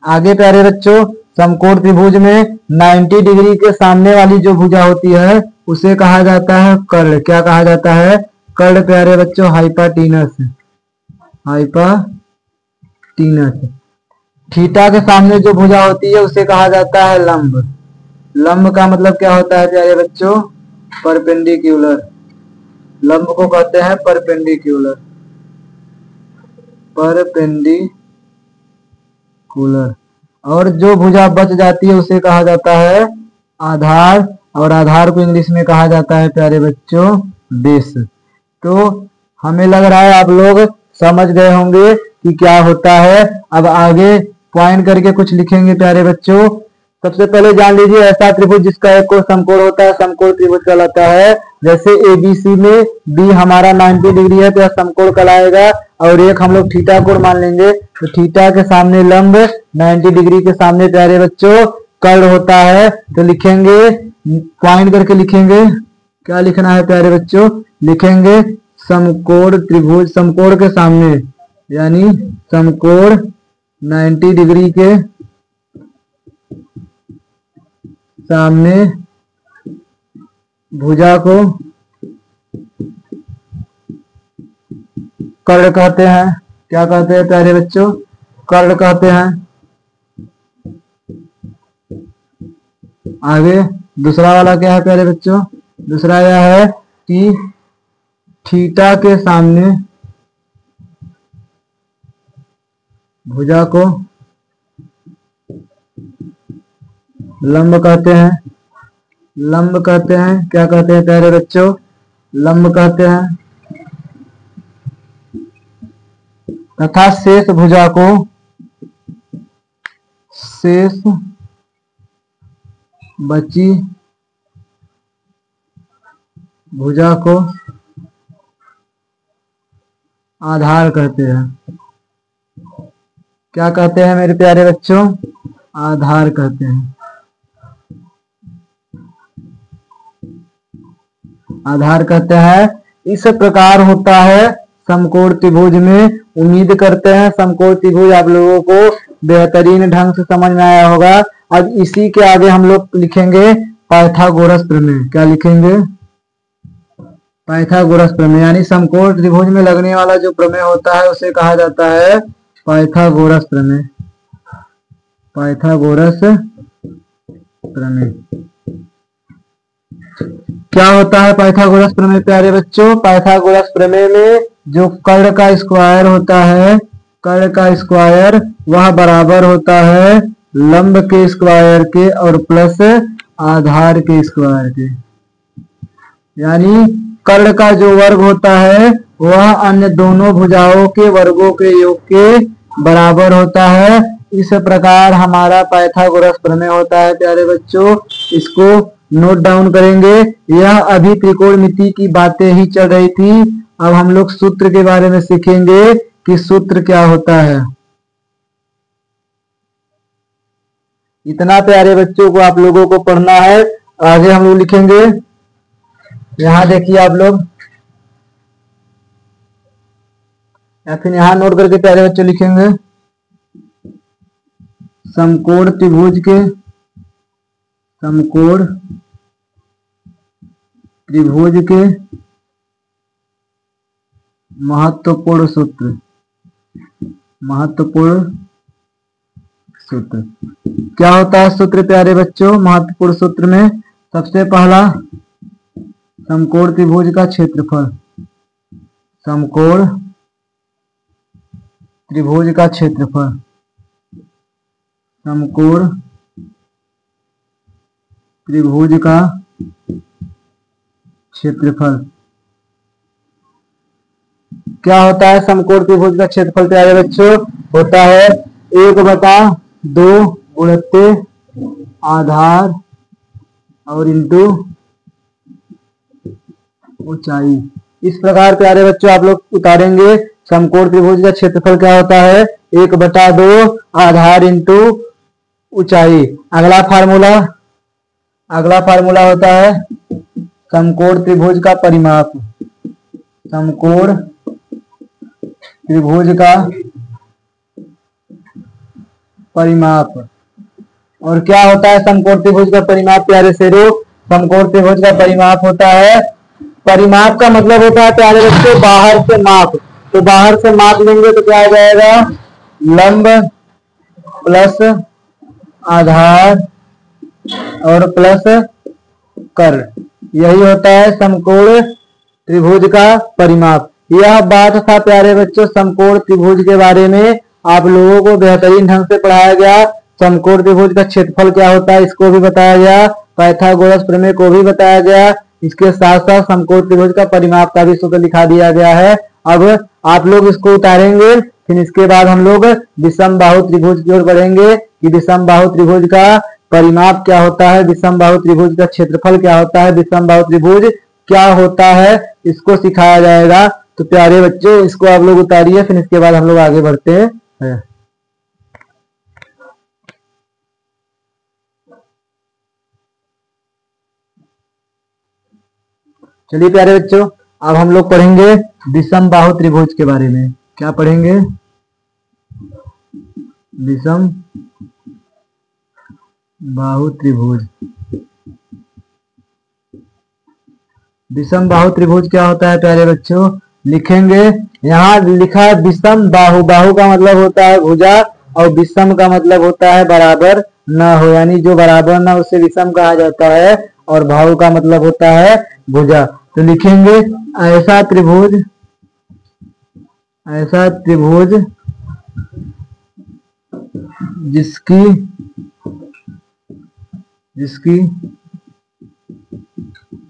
आगे प्यारे बच्चों समकोण त्रिभुज में 90 डिग्री के सामने वाली जो भुजा होती है उसे कहा जाता है कर्ण। क्या कहा जाता है? कर्ण प्यारे बच्चों हाइपाटीनस। थीटा के सामने जो भुजा होती है उसे कहा जाता है लंब। लंब का मतलब क्या होता है प्यारे बच्चों? परपेंडिकुलर। लंब को कहते हैं परपेंडिकुलर। और जो भुजा बच जाती है उसे कहा जाता है आधार, और आधार को इंग्लिश में कहा जाता है प्यारे बच्चों बेस। तो हमें लग रहा है आप लोग समझ गए होंगे कि क्या होता है। अब आगे पॉइंट करके कुछ लिखेंगे प्यारे बच्चों। सबसे पहले जान लीजिए ऐसा त्रिभुज जिसका एक कोण समकोण होता है समकोण त्रिभुज कहलाता है। जैसे एबीसी में बी हमारा 90 डिग्री है तो यह समकोण कहलाएगा, और एक हम लोग थीटा कोण मान लेंगे तो थीटा के सामने लंब 90 डिग्री के सामने प्यारे बच्चों कर्ण होता है। तो लिखेंगे पॉइंट करके लिखेंगे, क्या लिखना है प्यारे बच्चों? लिखेंगे समकोण त्रिभुज, समकोण के सामने यानी समकोण 90 डिग्री के सामने भुजा को कर्ण कहते हैं। क्या कहते हैं प्यारे बच्चों? कर्ण कहते हैं। आगे दूसरा वाला क्या है प्यारे बच्चों? दूसरा यह है कि थीटा के सामने भुजा को लंब कहते हैं। लंब कहते हैं। क्या कहते हैं प्यारे बच्चों? लंब कहते हैं। तथा शेष भुजा को शेष बची भुजा को आधार कहते हैं। क्या कहते हैं मेरे प्यारे बच्चों? आधार कहते हैं। आधार कहते हैं। इस प्रकार होता है समकोण त्रिभुज में। उम्मीद करते हैं समकोण त्रिभुज आप लोगों को बेहतरीन ढंग से समझ में आया होगा। अब इसी के आगे हम लोग लिखेंगे पाइथागोरस प्रमेय। क्या लिखेंगे? पाइथागोरस प्रमेय, यानी समकोण त्रिभुज में लगने वाला जो प्रमेय होता है उसे कहा जाता है पाइथागोरस प्रमेय। पाइथागोरस प्रमेय क्या होता है? पाइथागोरस प्रमेय प्यारे बच्चों, पाइथागोरस प्रमेय में जो कर्ण का स्क्वायर होता है, कर्ण का स्क्वायर वह बराबर होता है लंब के स्क्वायर के और प्लस आधार के स्क्वायर के। यानी कर्ण का जो वर्ग होता है वह अन्य दोनों भुजाओं के वर्गों के योग के बराबर होता है। इस प्रकार हमारा पाइथागोरस प्रमेय होता है प्यारे बच्चों। इसको नोट डाउन करेंगे। यह अभी त्रिकोणमिति की बातें ही चल रही थी। अब हम लोग सूत्र के बारे में सीखेंगे कि सूत्र क्या होता है। इतना प्यारे बच्चों को आप लोगों को पढ़ना है। आगे हम लोग लिखेंगे यहाँ देखिए आप लोग, या फिर यहाँ नोट करके प्यारे बच्चों लिखेंगे, समकोण त्रिभुज के, समकोण त्रिभुज के महत्वपूर्ण सूत्र, महत्वपूर्ण सूत्र। क्या होता है सूत्र प्यारे बच्चों? महत्वपूर्ण सूत्र में सबसे पहला समकोण त्रिभुज का क्षेत्रफल, समकोण त्रिभुज का क्षेत्रफल, समकोण त्रिभुज का क्षेत्रफल। क्या होता है समकोण त्रिभुज का क्षेत्रफल प्यारे बच्चों? होता है 1/2 गुणित आधार और इंटू ऊंचाई। इस प्रकार प्यारे बच्चों आप लोग उतारेंगे समकोण त्रिभुज का क्षेत्रफल क्या होता है? 1/2 आधार इंटू ऊंचाई। अगला फार्मूला होता है समकोण त्रिभुज का परिमाप, समकोण त्रिभुज का परिमाप। और क्या होता है समकोण त्रिभुज का परिमाप प्यारे शेरों? समकोण त्रिभुज का परिमाप होता है, परिमाप का मतलब होता है प्यारे बच्चों बाहर से माप। तो बाहर से माप लेंगे तो क्या आ जाएगा? लंब प्लस आधार और प्लस कर्ण, यही होता है समकोण त्रिभुज का परिमाप। यह बात था प्यारे बच्चों समकोण त्रिभुज के बारे में, आप लोगों को बेहतरीन ढंग से पढ़ाया गया। समकोण त्रिभुज का क्षेत्रफल क्या होता है इसको भी बताया गया, पाइथागोरस प्रमेय को भी बताया गया। इसके साथ साथ समकोण त्रिभुज का परिमाप का भी सूत्र लिखा दिया गया है। अब आप लोग इसको उतारेंगे, फिर इसके बाद हम लोग विषम बाहु त्रिभुज की ओर बढ़ेंगे कि विषम बाहु त्रिभुज का परिमाप क्या होता है, विषम बाहु त्रिभुज का क्षेत्रफल क्या होता है, विषम बाहु त्रिभुज क्या होता है, इसको सिखाया जाएगा। तो प्यारे बच्चों इसको आप लोग उतारिए, फिर इसके बाद हम लोग आगे बढ़ते हैं। चलिए प्यारे बच्चों अब हम लोग पढ़ेंगे विषम बाहु त्रिभुज के बारे में। क्या पढ़ेंगे? विषम बाहु त्रिभुज। विषम बाहु त्रिभुज क्या होता है प्यारे बच्चों? लिखेंगे, यहाँ लिखा है विषम बाहु, बाहु का मतलब होता है भुजा और विषम का मतलब होता है बराबर न हो, यानी जो बराबर न उसे विषम कहा जाता है, और बाहु का मतलब होता है भुजा। तो लिखेंगे ऐसा त्रिभुज, ऐसा त्रिभुज जिसकी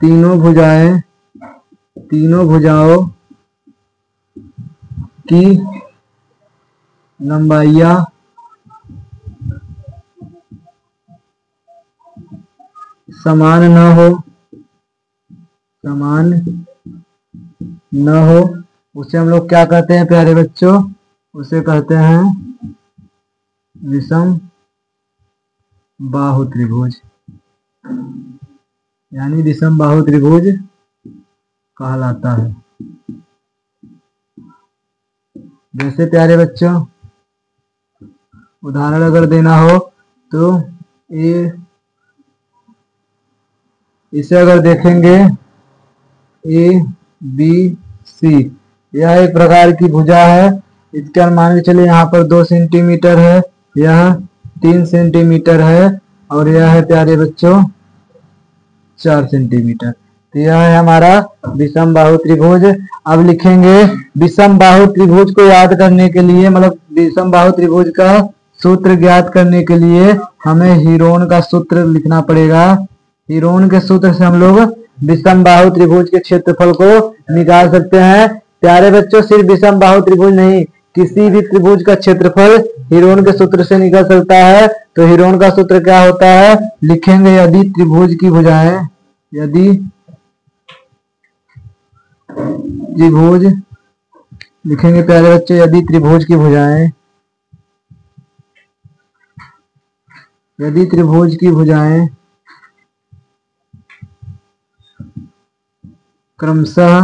तीनों भुजाएं, तीनों भुजाओं की लंबाइयां समान न हो, समान न हो, उसे हम लोग क्या कहते हैं प्यारे बच्चों? उसे कहते हैं विषम बाहु त्रिभुज, यानी विषम बाहु त्रिभुज कहलाता है। जैसे प्यारे बच्चों उदाहरण अगर देना हो तो इसे अगर देखेंगे ए बी सी, यह एक प्रकार की भुजा है। इसके मान के चलिए यहाँ पर 2 सेंटीमीटर है, यह 3 सेंटीमीटर है और यह है प्यारे बच्चों 4 सेंटीमीटर। तो यह है हमारा विषम बाहु त्रिभुज। अब लिखेंगे विषम बाहु त्रिभुज को याद करने के लिए, मतलब विषम बाहु त्रिभुज का सूत्र ज्ञात करने के लिए हमें हीरोन का सूत्र लिखना पड़ेगा। हीरोन के सूत्र से हम लोग विषम बाहु त्रिभुज के क्षेत्रफल को निकाल सकते हैं। प्यारे बच्चों सिर्फ विषम बाहु त्रिभुज नहीं, किसी भी त्रिभुज का क्षेत्रफल हीरोन के सूत्र से निकल सकता है। तो हीरोन का सूत्र क्या होता है? लिखेंगे यदि त्रिभुज की भुजाएं, यदि त्रिभुज, लिखेंगे प्यारे बच्चों यदि त्रिभुज की भुजाएं, यदि त्रिभुज की भुजाएं क्रमशः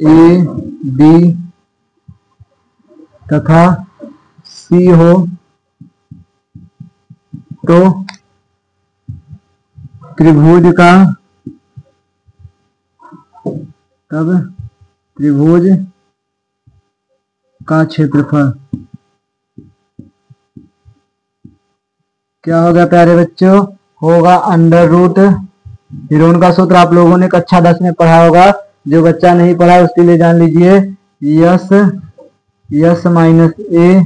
ए बी तथा सी हो तो त्रिभुज का क्षेत्रफल क्या होगा प्यारे बच्चों? होगा अंडर रूट। हीरोन का सूत्र आप लोगों ने कक्षा 10 में पढ़ा होगा। जो बच्चा नहीं पढ़ा उसके लिए जान लीजिए, यस माइनस ए,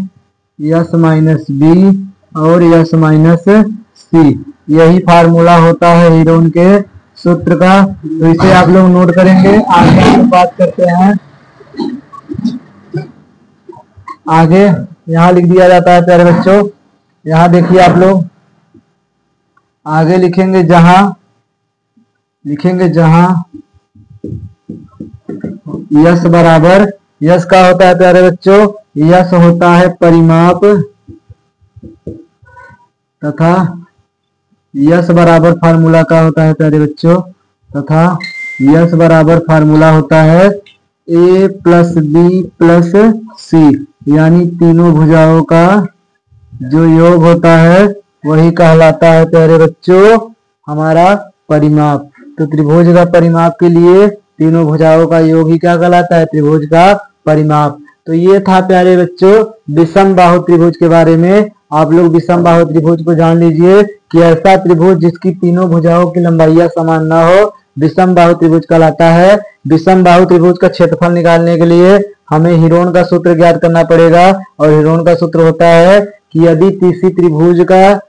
यस माइनस बी और यस माइनस सी, यही फार्मूला होता है हीरोन के सूत्र का। तो इसे आप लोग नोट करेंगे। आगे हम बात करते हैं। आगे यहाँ लिख दिया जाता है प्यारे बच्चों, यहाँ देखिए आप लोग आगे लिखेंगे जहां यस बराबर, यस का होता है प्यारे बच्चों, यस होता है परिमाप तथा यस बराबर फार्मूला का होता है प्यारे बच्चों, तथा यस बराबर फार्मूला होता है ए प्लस बी प्लस सी, यानी तीनों भुजाओं का जो योग होता है वही कहलाता है प्यारे बच्चों हमारा परिमाप। तो त्रिभुज का परिमाप के लिए तीनों भुजाओं का योग ही क्या कहलाता है? त्रिभुज का परिमाप। तो ये था प्यारे बच्चों विषम बाहु त्रिभुज के बारे में। आप लोग विषम बाहु त्रिभुज को जान लीजिए कि ऐसा त्रिभुज जिसकी तीनों भुजाओं की लंबाइयां समान न हो विषम बाहु त्रिभुज कहलाता है। विषम बाहु त्रिभुज का क्षेत्रफल निकालने के लिए हमें हीरोन का सूत्र ज्ञात करना पड़ेगा, और हीरोन का सूत्र होता है कि यदि किसी त्रिभुज का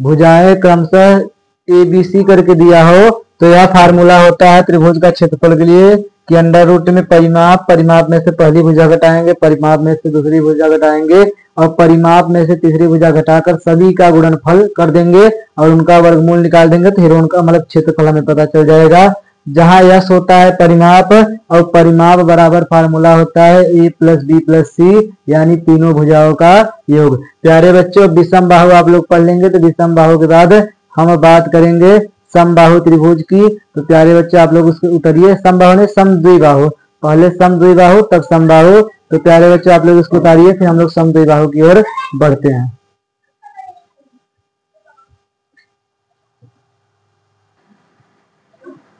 भुजाएं क्रमशः ए बी सी करके दिया हो तो यह फार्मूला होता है त्रिभुज का क्षेत्रफल के लिए कि अंडर रूट में परिमाप में से पहली भुजा घटाएंगे, परिमाप में से दूसरी भुजा घटाएंगे और परिमाप में से तीसरी भुजा घटाकर सभी का गुणनफल कर देंगे और उनका वर्गमूल निकाल देंगे। तो हीरोन का मतलब क्षेत्रफल हमें पता चल जाएगा। जहां यस होता है परिमाप और परिमाप बराबर फार्मूला होता है ए प्लस बी प्लस सी, यानी तीनों भुजाओं का योग। प्यारे बच्चों विषम बाहु आप लोग पढ़ लेंगे, तो विषम बाहु के बाद हम बात करेंगे समबाहु त्रिभुज की। तो प्यारे बच्चे आप लोग उसके उतरिए, समबाहु ने समद्विबाहु, पहले समद्विबाहु तब समबाहु। तो प्यारे बच्चे आप लोग इसको उतारिए, फिर हम लोग समद्विबाहु की ओर बढ़ते हैं।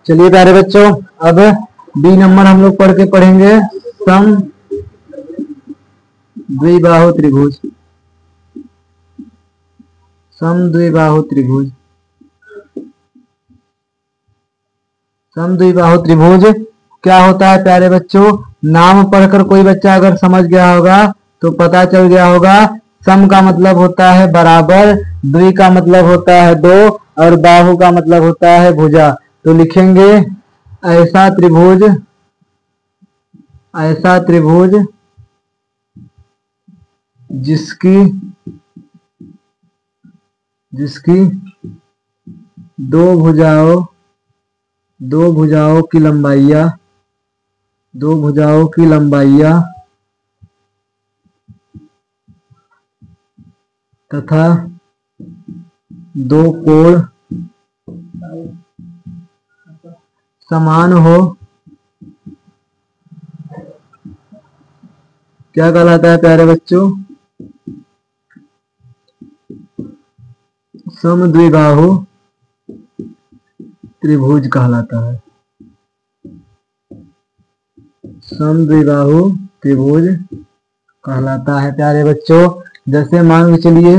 चलिए प्यारे बच्चों अब बी नंबर हम लोग पढ़ के पढ़ेंगे समद्विबाहु त्रिभुज। समद्विबाहु त्रिभुज, समद्विबाहु त्रिभुज क्या होता है प्यारे बच्चों? नाम पढ़कर कोई बच्चा अगर समझ गया होगा तो पता चल गया होगा। सम का मतलब होता है बराबर, द्वि का मतलब होता है दो और बाहु का मतलब होता है भुजा। तो लिखेंगे ऐसा त्रिभुज जिसकी दो भुजाओं की लंबाइयां तथा दो कोण समान हो क्या कहलाता है प्यारे बच्चों? समद्विबाहु त्रिभुज कहलाता है। समद्विबाहु त्रिभुज कहलाता है प्यारे बच्चों। जैसे मान के चलिए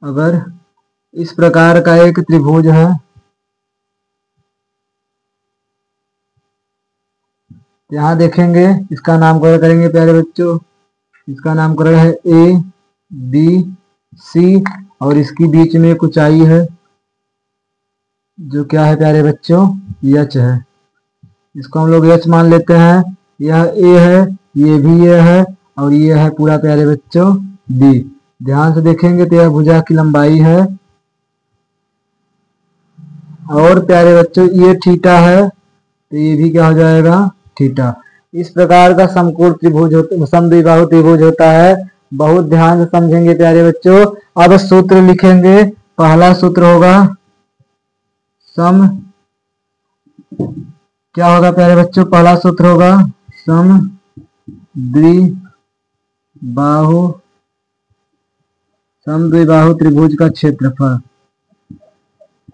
अगर इस प्रकार का एक त्रिभुज है, यहां देखेंगे इसका नामकरण करेंगे प्यारे बच्चों। इसका नामकरण है ए बी सी और इसकी बीच में एक ऊंचाई है जो क्या है प्यारे बच्चों? एच है। इसको हम लोग एच मान लेते हैं। यह ए है, ये भी ए है और ये है पूरा प्यारे बच्चों बी। ध्यान से देखेंगे तो यह भुजा की लंबाई है और प्यारे बच्चों ये थीटा है तो ये भी क्या हो जाएगा? थीटा। इस प्रकार का समकोण त्रिभुज होता, समद्विबाहु त्रिभुज होता है। बहुत ध्यान से समझेंगे प्यारे बच्चों। अब सूत्र लिखेंगे पहला सूत्र होगा सम, क्या होगा प्यारे बच्चों, पहला सूत्र होगा सम द्विबाहु त्रिभुज का क्षेत्रफल।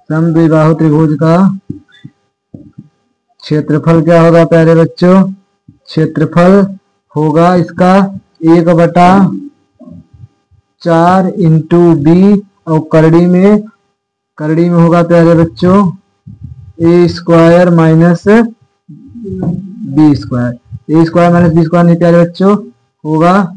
सम द्विबाहु त्रिभुज का क्षेत्रफल क्या होगा प्यारे बच्चों, क्षेत्रफल होगा इसका 1/4 इंटू बी, और करड़ी में होगा प्यारे बच्चों ए स्क्वायर माइनस बी स्क्वायर। ए स्क्वायर माइनस बी स्क्वायर नहीं प्यारे बच्चों, होगा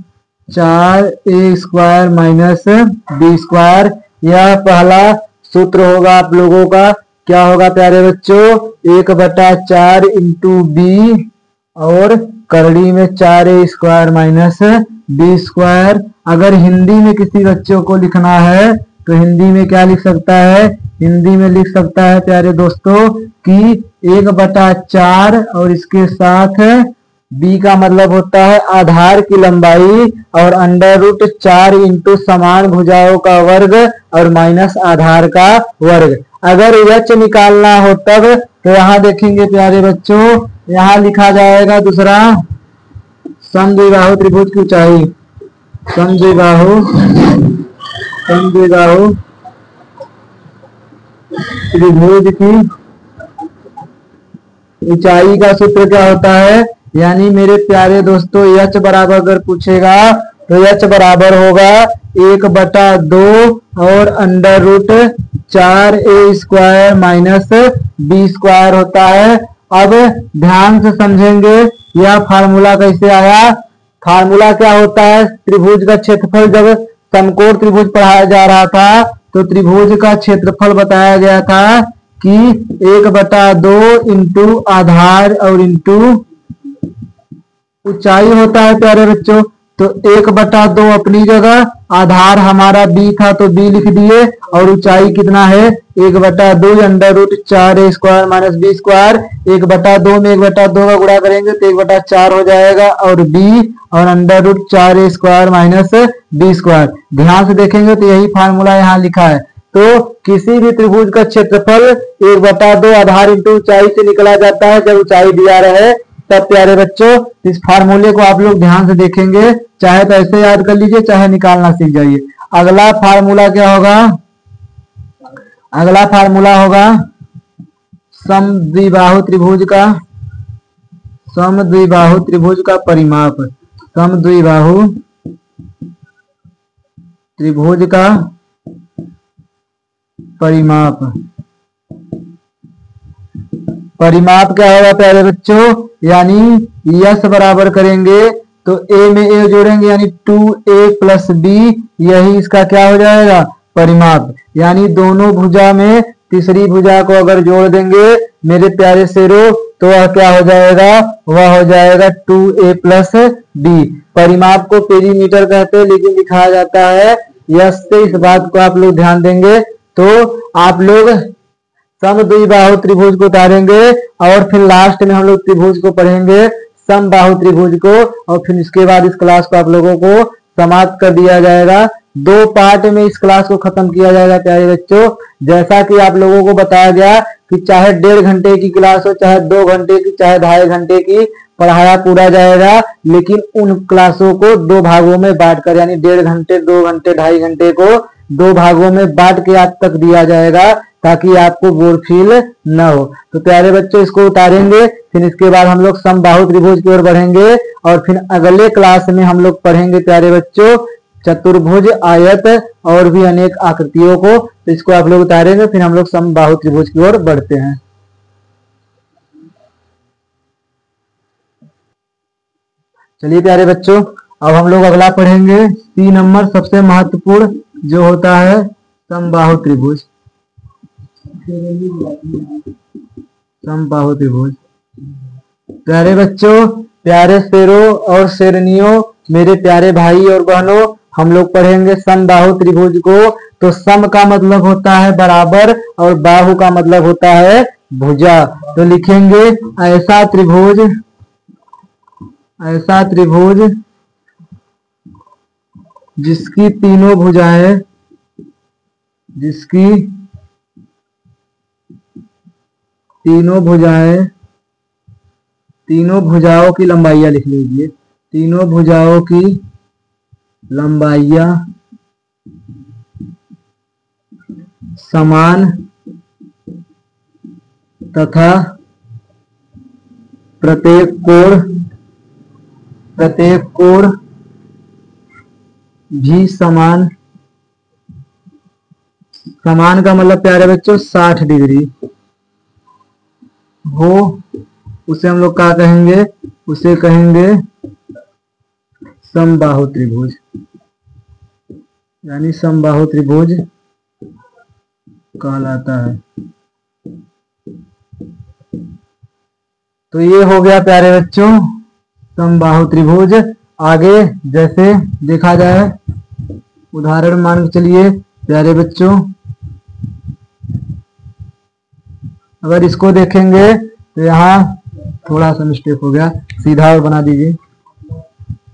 4 ए स्क्वायर माइनस बी स्क्वायर। यह पहला सूत्र होगा आप लोगों का। क्या होगा प्यारे बच्चों, 1/4 इंटू बी और करड़ी में 4 ए स्क्वायर माइनस बी स्क्वायर। अगर हिंदी में किसी बच्चों को लिखना है तो हिंदी में क्या लिख सकता है, हिंदी में लिख सकता है प्यारे दोस्तों कि 1/4 और इसके साथ बी का मतलब होता है आधार की लंबाई और √4 इंटू समान भुजाओं का वर्ग और माइनस आधार का वर्ग। अगर एच निकालना हो तब तो यहाँ देखेंगे प्यारे बच्चों, यहाँ लिखा जाएगा दूसरा समद्विबाहु त्रिभुज की ऊंचाई। समद्विबाहु त्रिभुज की ऊंचाई का सूत्र क्या होता है, यानी मेरे प्यारे दोस्तों एच बराबर अगर पूछेगा तो एच बराबर होगा 1/2 और √4 ए स्क्वायर माइनस बी स्क्वायर होता है। अब ध्यान से समझेंगे यह फार्मूला कैसे आया। फार्मूला क्या होता है, त्रिभुज का क्षेत्रफल जब समकोण त्रिभुज पढ़ाया जा रहा था तो त्रिभुज का क्षेत्रफल बताया गया था कि 1/2 इंटू आधार और इंटू ऊंचाई होता है प्यारे बच्चों। तो 1/2 अपनी जगह, आधार हमारा b था तो b लिख दिए, और ऊंचाई कितना है 1/2 √4 ए स्क्वायर माइनस बी स्क्वायर। 1/2 में 1/2 का गुणा करेंगे तो 1/4 हो जाएगा और b और √4 ए स्क्वायर माइनस बी स्क्वायर। ध्यान से देखेंगे तो यही फार्मूला यहाँ लिखा है। तो किसी भी त्रिभुज का क्षेत्रफल 1/2 आधार इंटू ऊंचाई से निकला जाता है जब ऊंचाई दिया रहे तब प्यारे बच्चों। इस फार्मूले को आप लोग ध्यान से देखेंगे, चाहे तो ऐसे याद कर लीजिए चाहे निकालना सीख जाइए। अगला फार्मूला क्या होगा, अगला फार्मूला होगा समद्विबाहु त्रिभुज का परिमाप। समद्विबाहु त्रिभुज का परिमाप क्या होगा प्यारे बच्चों, यानी यस बराबर करेंगे तो ए में ए जोड़ेंगे यानी 2a + b, यही इसका क्या हो जाएगा परिमाप। यानी दोनों भुजा में तीसरी भुजा को अगर जोड़ देंगे मेरे प्यारे शेरों तो वह क्या हो जाएगा, वह हो जाएगा 2a + b। परिमाप को पेरीमीटर कहते हैं लेकिन लिखा जाता है यस से। इस बात को आप लोग ध्यान देंगे तो आप लोग समद्विबाहु त्रिभुज को उतारेंगे और फिर लास्ट में हम लोग त्रिभुज को पढ़ेंगे समबाहु त्रिभुज को, और फिर इसके बाद इस क्लास को आप लोगों को समाप्त कर दिया जाएगा। 2 पार्ट में इस क्लास को खत्म किया जाएगा प्यारे बच्चों। जैसा कि आप लोगों को बताया गया कि चाहे 1.5 घंटे की क्लास हो, चाहे 2 घंटे की, चाहे 2.5 घंटे की, पढ़ाया पूरा जाएगा। लेकिन उन क्लासों को 2 भागों में बांटकर यानी 1.5 घंटे, 2 घंटे, 2.5 घंटे को 2 भागों में बांट के आप तक दिया जाएगा ताकि आपको बोर फील न हो। तो प्यारे बच्चों इसको उतारेंगे, फिर इसके बाद हम लोग समबाहु त्रिभुज की ओर बढ़ेंगे और फिर अगले क्लास में हम लोग पढ़ेंगे प्यारे बच्चों चतुर्भुज, आयत और भी अनेक आकृतियों को। तो इसको आप लोग उतारेंगे, फिर हम लोग समबाहु त्रिभुज की ओर बढ़ते हैं। चलिए प्यारे बच्चों अब हम लोग अगला पढ़ेंगे 3 नंबर सबसे महत्वपूर्ण जो होता है समबाहु त्रिभुज। समबाहु त्रिभुज प्यारे बच्चों, प्यारे शेरों और शेरनियों, मेरे प्यारे भाई और बहनों, हम लोग पढ़ेंगे समबाहु त्रिभुज को। तो सम का मतलब होता है बराबर और बाहु का मतलब होता है भुजा। तो लिखेंगे ऐसा त्रिभुज जिसकी तीनों भुजाएं जिसकी तीनों भुजाओं की लंबाइयां लिख लीजिए। तीनों भुजाओं की लंबाइयां समान तथा प्रत्येक कोण भी समान का मतलब प्यारे बच्चों 60 डिग्री हो, उसे हम लोग क्या कहेंगे? उसे कहेंगे समबाहु त्रिभुज, यानी समबाहु त्रिभुज कहलाता है। तो ये हो गया प्यारे बच्चों समबाहु त्रिभुज। आगे जैसे देखा जाए उदाहरण मान के चलिए प्यारे बच्चों, अगर इसको देखेंगे तो यहाँ थोड़ा सा मिस्टेक हो गया, सीधा और बना दीजिए।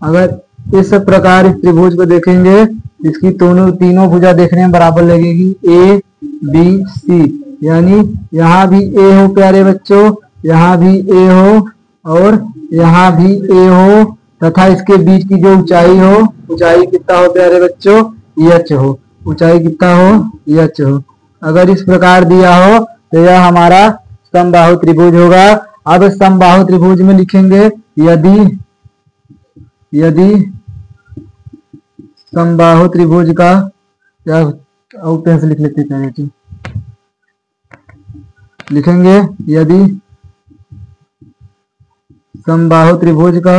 अगर इस प्रकार इस त्रिभुज को देखेंगे, इसकी तीनों भुजा देखने में बराबर लगेगी, ए बी सी, यानी यहाँ भी ए हो प्यारे बच्चों, यहाँ भी ए हो और यहाँ भी ए हो, तथा इसके बीच की जो ऊंचाई हो, ऊंचाई कितना हो प्यारे बच्चों? एच हो। ऊंचाई कितना हो? एच हो। अगर इस प्रकार दिया हो तो यह हमारा समबाहु त्रिभुज होगा। अब समबाहु त्रिभुज में लिखेंगे यदि समबाहु त्रिभुज का, या पेन से लिख लेते हैं, लिखेंगे यदि समबाहु त्रिभुज का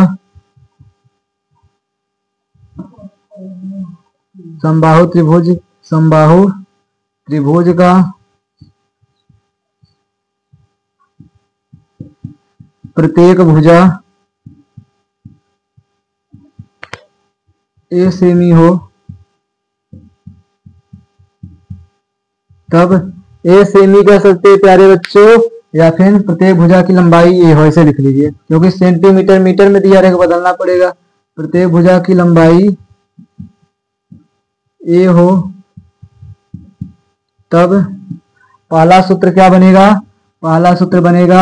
प्रत्येक भुजा ए सेमी हो, तब ए सेमी कह सकते हैं प्यारे बच्चों, या फिर प्रत्येक भुजा की लंबाई ए हो, ऐसे लिख लीजिए, क्योंकि सेंटीमीटर मीटर में दिया रहेगा, बदलना पड़ेगा। प्रत्येक भुजा की लंबाई ए हो, तब पहला सूत्र क्या बनेगा? पहला सूत्र बनेगा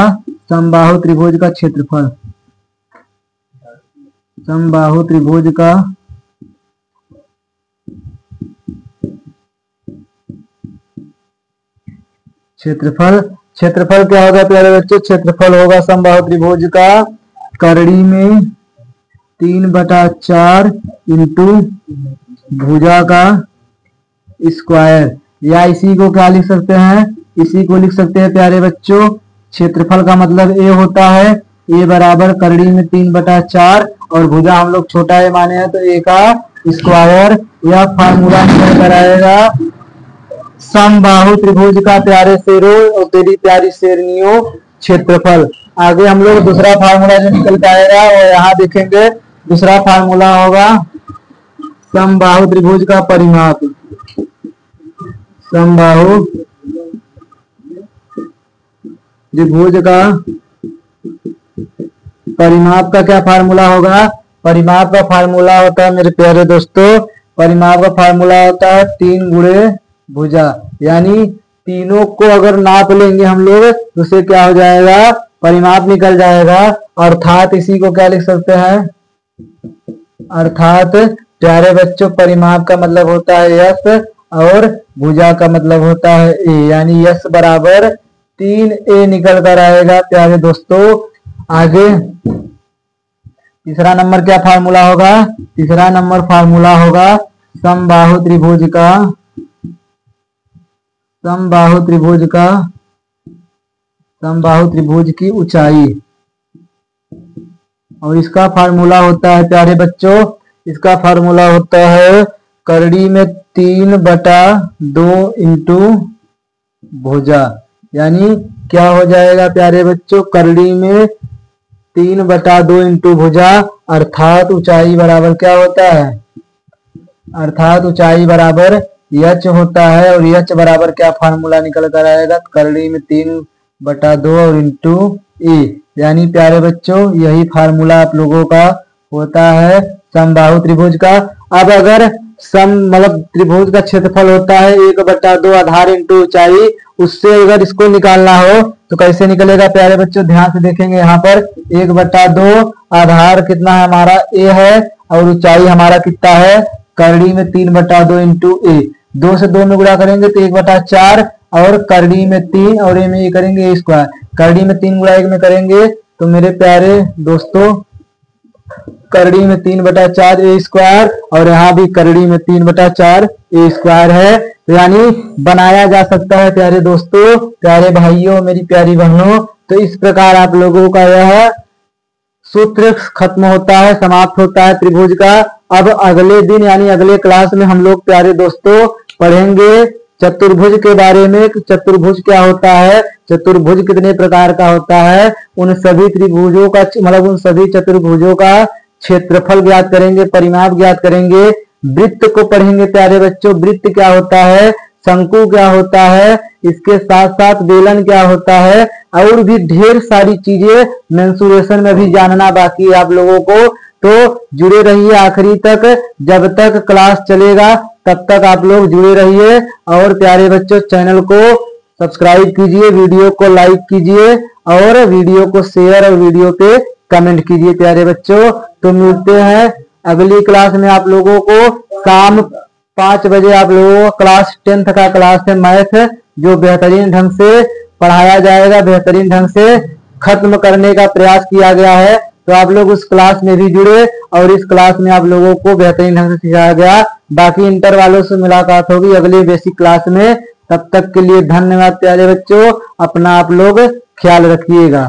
समबाहु त्रिभुज का क्षेत्रफल। समबाहु त्रिभुज का क्षेत्रफल क्या होगा प्यारे बच्चों? क्षेत्रफल होगा समबाहु त्रिभुज का करड़ी में 3/4 इंटू भुजा का स्क्वायर, या इसी को क्या लिख सकते हैं? इसी को लिख सकते हैं प्यारे बच्चों, क्षेत्रफल का मतलब ए होता है, ए बराबर करड़ी में 3/4 और भुजा हम लोग छोटा ए माने हैं तो ए का स्क्वायर। यह फार्मूला निकल कर आएगा समबाहु त्रिभुज का प्यारे शेरों और तेरी प्यारी शेरनियों क्षेत्रफल। आगे हम लोग दूसरा फार्मूला जो निकल के आएगा वो यहाँ देखेंगे। दूसरा फार्मूला होगा समबाहु त्रिभुज का परिमाप। समबाहु त्रिभुज का परिमाप का क्या फार्मूला होगा? परिमाप का फार्मूला होता है मेरे प्यारे दोस्तों, परिमाप का फार्मूला होता है 3 गुणे भुजा, यानी तीनों को अगर नाप लेंगे हम लोग तो उसे क्या हो जाएगा? परिमाप निकल जाएगा। अर्थात इसी को क्या लिख सकते हैं? अर्थात प्यारे बच्चों परिमाप का मतलब होता है यश और भुजा का मतलब होता है ए, यानी यश बराबर 3a निकल कर आएगा प्यारे दोस्तों। आगे तीसरा नंबर क्या फार्मूला होगा? तीसरा नंबर फार्मूला होगा समबाहु त्रिभुज की ऊंचाई, और इसका फार्मूला होता है प्यारे बच्चों, इसका फार्मूला होता है करड़ी में 3/2 इंटू भुजा, यानी क्या हो जाएगा प्यारे बच्चों? करड़ी में 3/2 इंटू भुजा, अर्थात ऊंचाई बराबर क्या होता है? अर्थात ऊंचाई बराबर यच होता है, और यच बराबर क्या फार्मूला निकल कर आएगा? करड़ी में 3/2 और इंटू ए, यानी प्यारे बच्चों यही फार्मूला आप लोगों का होता है समबाहु त्रिभुज का। अब अगर सम मतलब त्रिभुज का क्षेत्रफल होता है 1/2 आधार इंटू ऊंचाई। उससे अगर इसको निकालना हो तो कैसे निकलेगा प्यारे बच्चों, ध्यान से देखेंगे। यहाँ पर 1/2 आधार कितना है हमारा a है और ऊंचाई हमारा कितना है, करड़ी में 3/2 इंटू ए। 2 से 2 में गुणा करेंगे तो 1/4 और करड़ी में 3 और ए में ये करेंगे a²। करड़ी में 3 गुणा 1 में करेंगे तो मेरे प्यारे दोस्तों करड़ी में 3/4 a² और यहाँ भी करड़ी में 3/4 a² है। तो यानी बनाया जा सकता है प्यारे दोस्तों, प्यारे भाइयों, मेरी प्यारी बहनों। तो इस प्रकार आप लोगों का यह सूत्र खत्म होता है, समाप्त होता है त्रिभुज का। अब अगले दिन यानी अगले क्लास में हम लोग प्यारे दोस्तों पढ़ेंगे चतुर्भुज के बारे में। चतुर्भुज क्या होता है, चतुर्भुज कितने प्रकार का होता है, उन सभी त्रिभुजों का मतलब उन सभी चतुर्भुजों का क्षेत्रफल ज्ञात करेंगे, परिमाप ज्ञात करेंगे। वृत्त को पढ़ेंगे प्यारे बच्चों, वृत्त क्या होता है, शंकु क्या होता है, इसके साथ साथ बेलन क्या होता है, और भी ढेर सारी चीजें मेंसुरेशन में भी जानना बाकी है आप लोगों को। तो जुड़े रहिए आखिरी तक, जब तक क्लास चलेगा तब तक आप लोग जुड़े रहिए। और प्यारे बच्चों चैनल को सब्सक्राइब कीजिए, वीडियो को लाइक कीजिए और वीडियो को शेयर और वीडियो पे कमेंट कीजिए प्यारे बच्चों। तो मिलते हैं अगली क्लास में आप लोगों को शाम 5 बजे। आप लोगों को क्लास 10th का क्लास है मैथ, जो बेहतरीन ढंग से पढ़ाया जाएगा, बेहतरीन ढंग से खत्म करने का प्रयास किया गया है। तो आप लोग उस क्लास में भी जुड़े और इस क्लास में आप लोगों को बेहतरीन ढंग से सिखाया गया। बाकी इंटर वालों से मुलाकात होगी अगली बेसिक क्लास में। तब तक के लिए धन्यवाद प्यारे बच्चों, अपना आप लोग ख्याल रखिएगा।